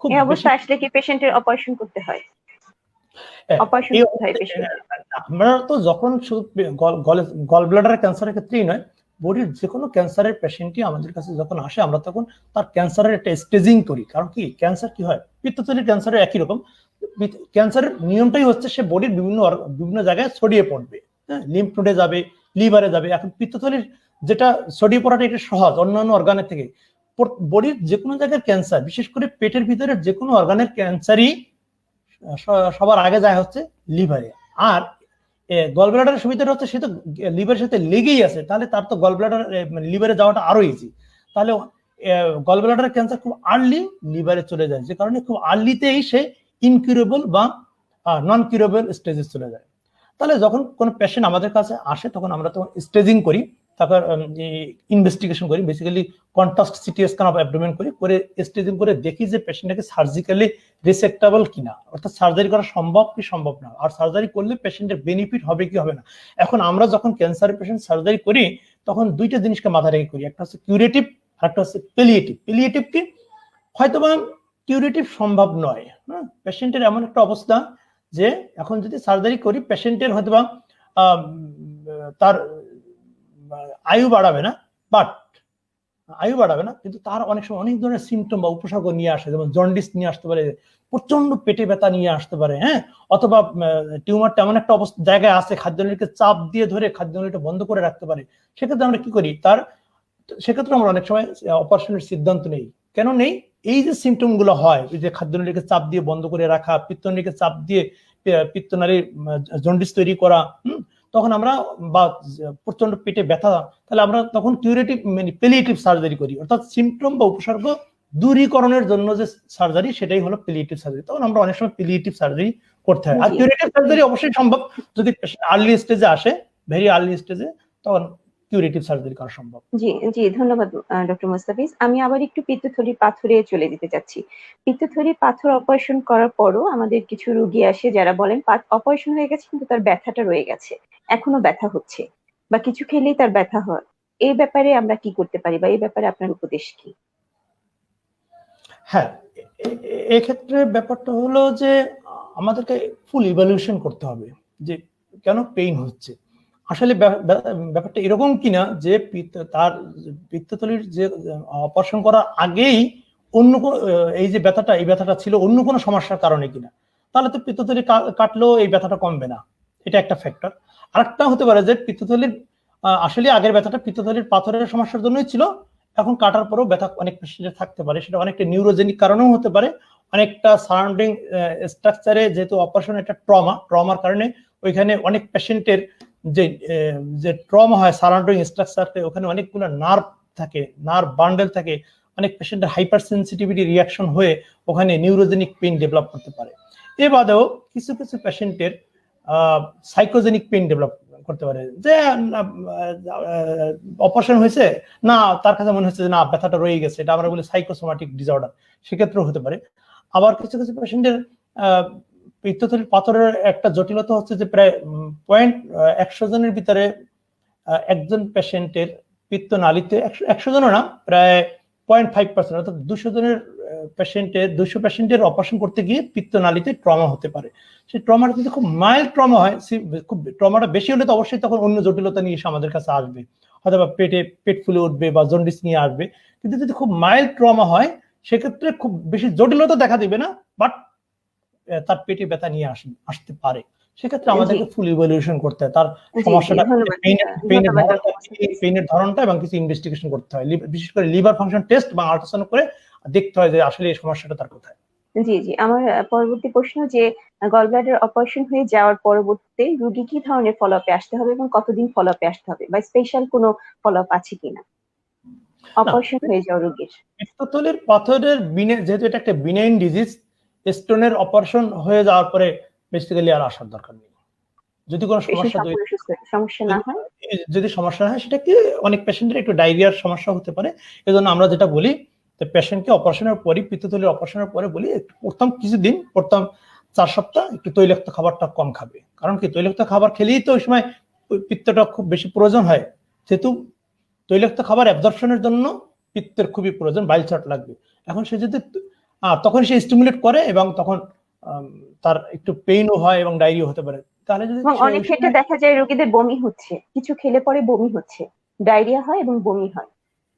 খুব এই অবস্থা আসলে কি পেশেন্টের অপারেশন করতে হয়? হ্যাঁ, অপারেশন এই করতে হয় অবস্থায় পেশেন্টের? আমরা তো যখন শুধু গল ব্লাডার ক্যান্সারের ক্ষেত্রেই নয়, বডির যে কোনো ক্যান্সারের পেশেন্টই আমাদের কাছে যখন আসে, আমরা তখন তার ক্যান্সারের একটা স্টেজিং করি। কারণ কি, ক্যান্সার কি হয়, পিত্তথলির ক্যান্সারের একই রকম। ক্যান্সারের নিয়মটাই হচ্ছে সে বডির বিভিন্ন জায়গায় ছড়িয়ে পড়বে। হ্যাঁ, লিম্ফ নোডে যাবে, লিভারে যাবে। এখন পিত্তথলির যেটা ছড়িয়ে পড়াটা এটা সহজ অন্যান্য অর্গানের থেকে। বডির যে কোনো জায়গায় ক্যান্সার, বিশেষ করে পেটের ভিতরের যে কোনো অর্গানের ক্যান্সারই সবার আগে যায় হচ্ছে লিভারে। আর গল ব্লাডারের সুবিধাটা হচ্ছে সে তো লিভারের সাথে লেগেই আছে, তাহলে তার তো গল ব্লাডার মানে লিভারে যাওয়াটা আরো ইজি। তাহলে গল ব্লাডার ক্যান্সার খুব আর্লি লিভারে চলে যায়, যে কারণে খুব আর্লিতেই সে ইনকিউরেবল বা নন কিউরেবল স্টেজে চলে যায়। তাহলে যখন কোনো পেশেন্ট আমাদের কাছে আসে, তখন আমরা তখন স্টেজিং করি, তারপর ইনভেস্টিগেশন করি, basically contrast CT scan of abdomen করি, করে স্টেজিং করে দেখি যে পেশেন্টটাকে সার্জিক্যালি রিসেক্টেবল কিনা, অর্থাৎ সার্জারি করা সম্ভব কি সম্ভব না, আর সার্জারি করলে পেশেন্টের বেনিফিট হবে কি হবে না। এখন আমরা যখন ক্যান্সারের পেশেন্ট সার্জারি করি, তখন দুইটা জিনিসকে মাথায় রেখে করি, একটা হচ্ছে কিউরেটিভ আর একটা হচ্ছে পেলিয়েটিভ। পেলিয়েটিভ কি, হয়তোবা কিউরেটিভ সম্ভব নয়, হ্যাঁ, পেশেন্টের এমন একটা অবস্থা যে এখন যদি সার্জারি করি, পেশেন্টের হয়তোবা তার আয়ু বাড়াবে না, বাট আয়ু বাড়াবে না, কিন্তু তার অনেক সময় অনেক ধরনের সিমটম বা উপসর্গ নিয়ে আসে, যেমন জন্ডিস নিয়ে আসতে পারে, প্রচন্ড পেটে ব্যথা নিয়ে আসতে পারে, হ্যাঁ, অথবা টিউমারটা এমন একটা অবস্থা জায়গায় আছে খাদ্যনালীকে চাপ দিয়ে ধরে খাদ্যনালীটা বন্ধ করে রাখতে পারে। সেক্ষেত্রে আমরা কি করি, সেক্ষেত্রে আমরা অনেক সময় অপারেশনের সিদ্ধান্ত নেই। কেন নেই, এই যে সিমটম গুলো হয়, যে খাদ্যনালীকে চাপ দিয়ে বন্ধ করে রাখা, পিত্তনালীকে চাপ দিয়ে পিত্তনালীর জন্ডিস তৈরি করা, তখন আমরা, বা প্রচন্ড পেটে ব্যথা, তাহলে আমরা তখন কিউরেটিভ মানে পেলিয়েটিভ সার্জারি করি, অর্থাৎ সিমটম বা উপসর্গ দূরীকরণের জন্য যে সার্জারি, সেটাই হলো পেলিয়েটিভ সার্জারি। তখন আমরা অনেক সময় পেলিয়েটিভ সার্জারি করতে হয়। আর কিউরেটিভ সার্জারি অবশ্যই সম্ভব, যদি আর্লি স্টেজে আসে, ভেরি আর্লি স্টেজে, তখন কিউরেটিভ সার্জারি করা সম্ভব। জি জি, ধন্যবাদ ডক্টর মোস্তাফিজ। আমি আবার একটু পিত্তথলির পাথরে চলে যেতে চাচ্ছি। পিত্তথলির পাথর অপারেশন করার পরও আমাদের কিছু রোগী আসে যারা বলেন অপারেশন হয়ে গেছে কিন্তু তার ব্যথাটা রয়ে গেছে, এখনো ব্যথা হচ্ছে, বা কিছু খেলেই তার ব্যথা হয়। এই ব্যাপারে আমরা কি করতে পারি, বা এই ব্যাপারে আপনার উপদেশ কি? হ্যাঁ, এক্ষেত্রে ব্যাপারটা হলো যে আমাদেরকে ফুল ইভ্যালুয়েশন করতে হবে যে কেন পেইন হচ্ছে। আসলে ব্যাপারটা এরকম কিনা যে তার পিত্তথলির যে অপারেশন করার আগেই অন্য এই যে ব্যথাটা, এই ব্যথাটা ছিল অন্য কোনো সমস্যার কারণে কিনা। তাহলে তো পিত্তথলি কাটলেও এই ব্যথাটা কমবে না, এটা একটা ফ্যাক্টর। আরেকটা হতে পারে যে পিত্তথলির আসলে আগের ব্যথাটা পিত্তথলির পাথরের সমস্যার জন্যই ছিল, এখন কাটার পরেও ব্যথা অনেক পেশেন্টের থাকতে পারে। সেটা অনেকটা নিউরোজেনিক কারণেও হতে পারে, অনেকটা সারাউন্ডিং স্ট্রাকচারে, যেহেতু অপারেশন একটা ট্রমার কারণে ওইখানে অনেক পেশেন্টের যে ট্রমা হয় সারাউন্ডিং স্ট্রাকচারে, ওখানে অনেকগুলো নার্ভ থাকে, নার্ভ বান্ডেল থাকে, অনেক পেশেন্টের হাইপার সেন্সিটিভিটি রিয়াকশন হয়ে ওখানে নিউরোজেনিক পেইন ডেভেলপ করতে পারে। এ বাদেও কিছু কিছু পেশেন্টের সাইকোজেনিক পেইন ডেভেলপ করতে পারে, যে অপারেশন হয়েছে না, তার কাছে মনে হচ্ছে যে না ব্যথাটা রয়ে গেছে, এটা আমরা বলি সাইকোসোমাটিক ডিসঅর্ডার, সেক্ষেত্রেও হতে পারে। আবার কিছু কিছু পেশেন্টের পিত্তথলির পাথরের একটা জটিলতা হচ্ছে যে প্রায় 100 জনের ভিতরে একজন পেশেন্টের পিত্তনালীতে, 100 জনও না, প্রায় 0.5%, অর্থাৎ 200 পেশেন্টের অপারেশন করতে গিয়ে পিত্তনালীতে ট্রমা হতে পারে। সেই ট্রমাটা যদি খুব মাইল্ড ট্রমা হয়, খুব ট্রমাটা বেশি হলে তো অবশ্যই তখন অন্য জটিলতা নিয়ে এসে আমাদের কাছে আসবে, হয়তো বা পেট ফুলে উঠবে বা জন্ডিস নিয়ে আসবে। কিন্তু যদি খুব মাইল্ড ট্রমা হয়, সেক্ষেত্রে খুব বেশি জটিলতা দেখা দিবে না, বাট তার পেটে ব্যথা নিয়ে আসতে পারে। সেক্ষেত্রে আমাদেরকে ফুল ইভ্যালুয়েশন করতে হয় তার সমস্যাটা, পেইনের ধরনটা এবং কিছু ইনভেস্টিগেশন করতে হয়, বিশেষ করে লিভার ফাংশন টেস্ট বা আল্ট্রাসাউন্ড করে দেখতে হয় যে আসলে এই সমস্যাটা তার কোথায়। জি জি, আমার পরবর্তী প্রশ্ন যে গল ব্লাডার অপারেশন হয়ে যাওয়ার পরবর্তীতে রোগী কি ধরনের ফলো আপে আসতে হবে এবং কতদিন ফলো আপে আসতে হবে, বা স্পেশাল কোনো ফলো আপ আছে কিনা অপারেশন হয়ে যাওয়া রোগীর? পিত্তথলির পাথরের যেহেতু এটা একটা বিনাইন ডিজিজ, স্টোনের অপারেশন হয়ে যাওয়ার পরে বেসিক্যালি আর আসার দরকার নেই। যদি কোনো সমস্যা না হয়, যদি সমস্যা হয়, সেটা কি অনেক পেশেন্টের একটু ডায়রিয়ার সমস্যা হতে পারে। এজন্য আমরা যেটা বলি, পেশেন্টকে অপারেশনের পরে, পিত্তথলির অপারেশনের পরে বলি প্রথম 4 সপ্তাহ একটু তৈলাক্ত খাবারটা কম খাবে। কারণ কি, তৈলাক্ত খাবার খেলেই তো ওই সময় পিত্তটা খুব বেশি প্রয়োজন হয়, যেহেতু তৈলাক্ত খাবার অ্যাবজর্পশনের জন্য পিত্তের খুবই প্রয়োজন, বাইল চার্ট লাগবে। এখন সে যদি তখন সে স্টিমুলেট করে এবং তখন তার একটু পেইনও হয় এবং ডায়রিয়া হতে পারে, তাহলে যদি এবং অনেক ক্ষেত্রে দেখা যায় রোগীদের বমি হচ্ছে, কিছু খেলে পরে বমি হচ্ছে, ডায়রিয়া হয় এবং বমি হয়,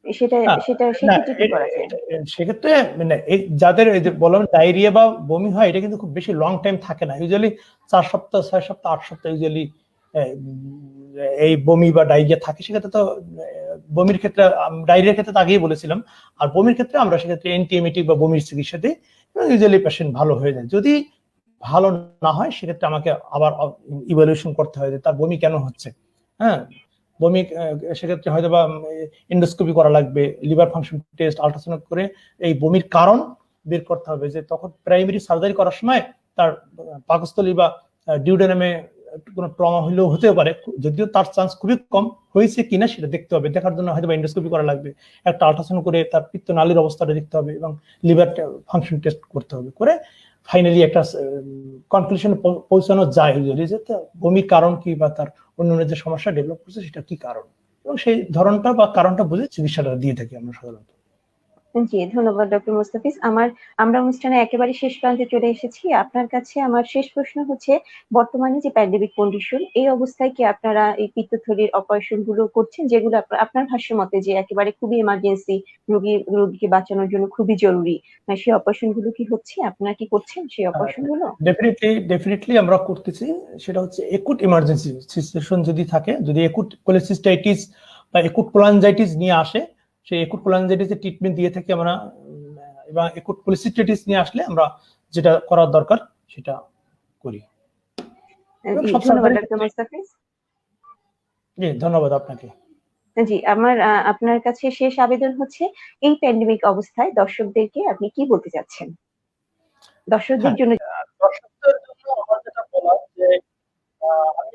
সেটা সেটা সেক্ষেত্রে কি করা যায়? সেক্ষেত্রে মানে যাদের এই যে বললাম ডায়রিয়া বা বমি হয়, এটা কিন্তু খুব বেশি লং টাইম থাকে না, ইউজুয়ালি 4 সপ্তাহ 6 সপ্তাহ 8 সপ্তাহ ইউজুয়ালি এই বমি বা ডায়রিয়া থাকে। সেক্ষেত্রে তো বমির ক্ষেত্রে, ডায়রিয়ার ক্ষেত্রে তো আগেই বলেছিলাম, আর বমির ক্ষেত্রে আমরা সেক্ষেত্রে অ্যান্টিএমিটিক বা বমির চিকিৎসা দিই, ইউজুয়ালি পেশেন্ট ভালো হয়ে যায়। যদি ভালো না হয় সেক্ষেত্রে আমাকে আবার ইভালুয়েশন করতে হয় যে তার বমি কেন হচ্ছে। হ্যাঁ, বমি সেক্ষেত্রে হয়তো বা এন্ডোস্কোপি করা লাগবে, লিভার ফাংশন টেস্ট, আল্ট্রাসাউন্ড করে এই বমির কারণ বের করতে হবে। যে তখন প্রাইমারি সার্জারি করার সময় তার পাকস্থলী বা ডিউডেনামে কোনো ট্রমা হলেও হতেও পারে, যদিও তার চান্স খুবই কম, হয়েছে কিনা সেটা দেখতে হবে। দেখার জন্য হয়তো এন্ডোস্কোপি করা লাগবে, একটা আল্ট্রাসাউন্ড করে তার পিত্তনালীর অবস্থাটা দেখতে হবে এবং লিভার ফাংশন টেস্ট করতে হবে, করে ফাইনালি একটা কনক্লুশনে পৌঁছানো যায় যে বমির কারণ কি বা তার অন্যান্য যে সমস্যা ডেভেলপ করছে সেটা কি কারণ, এবং সেই ধরনটা বা কারণটা বুঝে চিকিৎসাটা দিয়ে থাকি আমরা সাধারণত। জি, ধন্যবাদ ডক্টর মুস্তাফিজ। আমরা অনুষ্ঠানে একেবারে শেষ প্রান্তে চলে এসেছি। আপনার কাছে আমার শেষ প্রশ্ন হচ্ছে, বর্তমানে যে প্যান্ডেমিক কন্ডিশন, এই অবস্থায় কি আপনারা এই পিত্তথলির অপারেশন গুলো করছেন, যেগুলো আপনার ভাষ্য মতে যে একেবারে খুবই এমার্জেন্সি, রোগীকে বাঁচানোর জন্য খুবই জরুরি, সেই অপারেশন গুলো কি হচ্ছে? আপনারা কি করছেন সেই অপারেশন গুলো? ডেফিনেটলি আমরা করতেছি। সেটা হচ্ছে একুট ইমার্জেন্সি সিচুয়েশন যদি থাকে, যদি একুট কোলেসিস্টাইটিস বা একুট কোলাঞ্জাইটিস নিয়ে আসে, সেই একুট কোলাঞ্জাইটিসের ট্রিটমেন্ট দিয়ে থাকি আমরা, এবং একুট কোলেসিস্টাইটিস নিয়ে আসলে আমরা যেটা করার দরকার সেটা করি। ধন্যবাদ ডক্টর মুস্তাফিজ। জি, ধন্যবাদ আপনাকে। জি, আপনার কাছে শেষ আবেদন হচ্ছে, এই প্যান্ডেমিক অবস্থায় দর্শকদেরকে আপনি কি বলতে চাচ্ছেন? দর্শকদের জন্য দর্শকদের জন্য আমার যেটা বলার যে আমি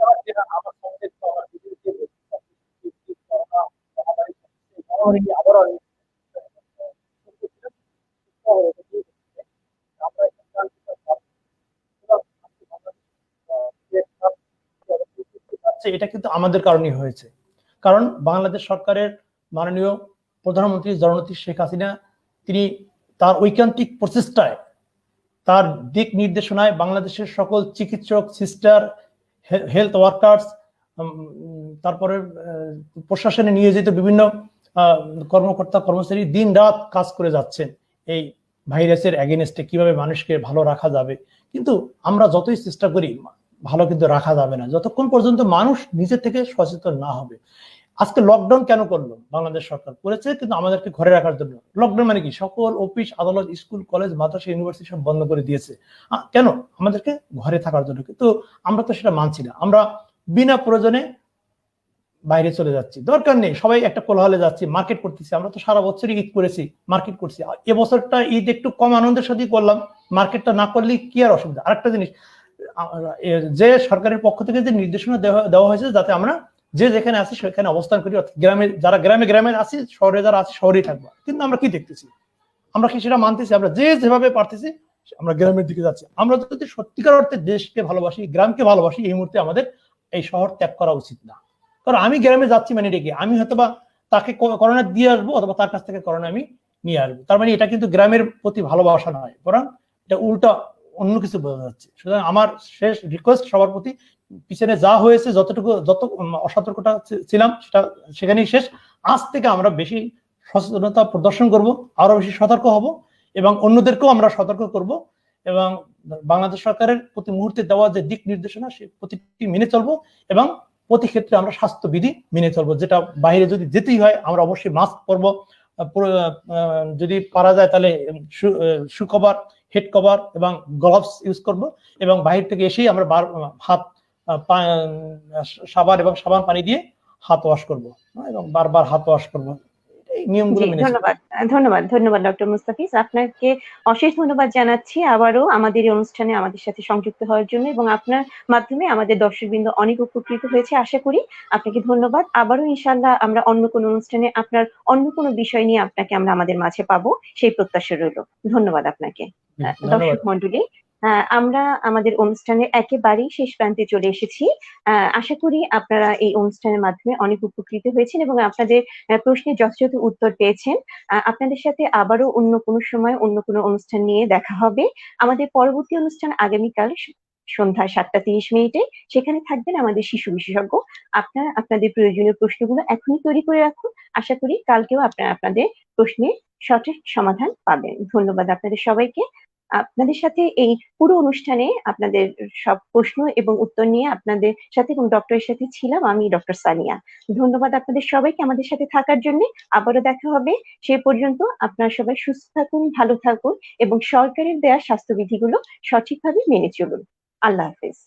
আমার সঙ্গে আমার ভিডিওতে আবারও এটা কিন্তু আমাদের কারণেই হয়েছে। কারণ বাংলাদেশ সরকারের মাননীয় প্রধানমন্ত্রী জননেত্রী শেখ হাসিনা, তিনি তার ঐকান্তিক প্রচেষ্টায়, তার দিক নির্দেশনায় বাংলাদেশের সকল চিকিৎসক, সিস্টার, হেলথ ওয়ার্কার্স, তারপরে প্রশাসনে নিয়োজিত বিভিন্ন কর্মকর্তা কর্মচারী দিন রাত কাজ করে যাচ্ছেন এই ভাইরাসের এগেইনস্টে, কিভাবে মানুষকে ভালো রাখা যাবে। কিন্তু আমরা যতই চেষ্টা করি, ভালো কিন্তু রাখা যাবে না যতক্ষণ পর্যন্ত মানুষ নিজে থেকে সচেতন না হবে। আজকে লকডাউন কেন করলো? বাংলাদেশ সরকার করেছে কিন্তু আমাদেরকে ঘরে রাখার জন্য। লকডাউন মানে কি? সকল অফিস আদালত, স্কুল কলেজ মাদ্রাসা ইউনিভার্সিটি সব বন্ধ করে দিয়েছে। কেন? আমাদেরকে ঘরে থাকার জন্য। কিন্তু আমরা তো সেটা মানছি না। আমরা বিনা প্রয়োজনে বাইরে চলে যাচ্ছি, দরকার নেই। সবাই একটা কোলাহলে যাচ্ছি, মার্কেট করতেছি। আমরা তো সারা বছরই ঈদ করেছি, মার্কেট করছি। এবছরটা ঈদ একটু কম আনন্দের সাথে করলাম, মার্কেটটা না করলে কি আর অসুবিধা? আরেকটা জিনিস, যে সরকারের পক্ষ থেকে যে নির্দেশনা দেওয়া হয়েছে যাতে আমরা যে যেখানে আছি সেখানে অবস্থান করি, গ্রামে যারা গ্রামে আছি, শহরে যারা আছি শহরেই থাকবো। কিন্তু আমরা কি দেখতেছি? আমরা কি সেটা মানতেছি? আমরা যে যেভাবে পারতেছি আমরা গ্রামের দিকে যাচ্ছি। আমরা যদি সত্যিকার অর্থে দেশকে ভালোবাসি, গ্রামকে ভালোবাসি, এই মুহূর্তে আমাদের এই শহর ত্যাগ করা উচিত না। কারণ আমি গ্রামে যাচ্ছি মানে এটা কি? আমি হয়তোবা তাকে করোনা দিয়ে আসবো, অথবা তার কাছ থেকে করোনা আমি নিয়ে আসবো। তার মানে এটা কিন্তু গ্রামের প্রতি ভালোবাসা নয়, বরং এটা উল্টা অন্য কিছু বোঝা যাচ্ছে। সুতরাং আমার শেষ রিকোয়েস্ট সবার প্রতি, পিছনে যা হয়েছে, যত অসতর্কতা ছিলাম সেটা সেখানেই শেষ। আজ থেকে আমরা বেশি সচেতনতা প্রদর্শন করব, আরো বেশি সতর্ক হব, এবং অন্যদেরকেও আমরা সতর্ক করব, এবং বাংলাদেশ সরকারের প্রতি মুহূর্তে দেওয়া যে দিক নির্দেশনা সে প্রতিটি মেনে চলবো, এবং প্রতি ক্ষেত্রে আমরা স্বাস্থ্যবিধি মেনে চলবো। যেটা বাইরে যদি যেতেই হয় আমরা অবশ্যই মাস্ক পরবো, যদি পারা যায় তাহলে শু কভার, হেড কভার এবং গ্লাভস ইউজ করব, এবং বাইরে থেকে এসেই আমরা হাত সাবান পানি দিয়ে হাত ওয়াশ করব, এবং বারবার হাত ওয়াশ করব। এই নিয়মগুলো মেনে ধন্যবাদ ডক্টর মুস্তাফিজ। আপনাকে অশেষ ধন্যবাদ জানাচ্ছি আবারও আমাদের এই অনুষ্ঠানে আমাদের সাথে সংযুক্ত হওয়ার জন্য, এবং আপনার মাধ্যমে আমাদের দর্শকবৃন্দ অনেক উপকৃত হয়েছে আশা করি। আপনাকে ধন্যবাদ। আবারও ইনশাআল্লাহ আমরা অন্য কোনো অনুষ্ঠানে আপনার অন্য কোনো বিষয় নিয়ে আপনাকে আমরা আমাদের মাঝে পাবো, সেই প্রত্যাশা রইল। ধন্যবাদ আপনাকে। দর্শক মন্ডলী, আমরা আমাদের অনুষ্ঠানের একেবারেই শেষ প্রান্তে চলে এসেছি। আশা করি আপনারা এই অনুষ্ঠানের মাধ্যমে অনেক উপকৃত হয়েছেন এবং আপনাদের প্রশ্নের যথাযথ উত্তর পেয়েছেন। আপনাদের সাথে আবারও অন্য কোনো সময় অন্য কোনো অনুষ্ঠান নিয়ে দেখা হবে। আমাদের পরবর্তী অনুষ্ঠান আগামীকাল সন্ধ্যা 7:30 সেখানে থাকবেন আমাদের শিশু বিশেষজ্ঞ। আপনারা আপনাদের প্রয়োজনীয় প্রশ্নগুলো এখনই তৈরি করে রাখুন। আশা করি কালকেও আপনারা আপনাদের প্রশ্নের সঠিক সমাধান পাবেন। ধন্যবাদ আপনাদের সবাইকে। আপনাদের সাথে এই পুরো অনুষ্ঠানে আপনাদের সব প্রশ্ন এবং উত্তর নিয়ে আপনাদের সাথে এবং ডক্টরের সাথে ছিলাম আমি, ডক্টর সানিয়া। ধন্যবাদ আপনাদের সবাইকে আমাদের সাথে থাকার জন্য। আবারও দেখা হবে। সে পর্যন্ত আপনারা সবাই সুস্থ থাকুন, ভালো থাকুন এবং সরকারের দেয়া স্বাস্থ্যবিধিগুলো সঠিকভাবে মেনে চলুন। আল্লাহ হাফেজ।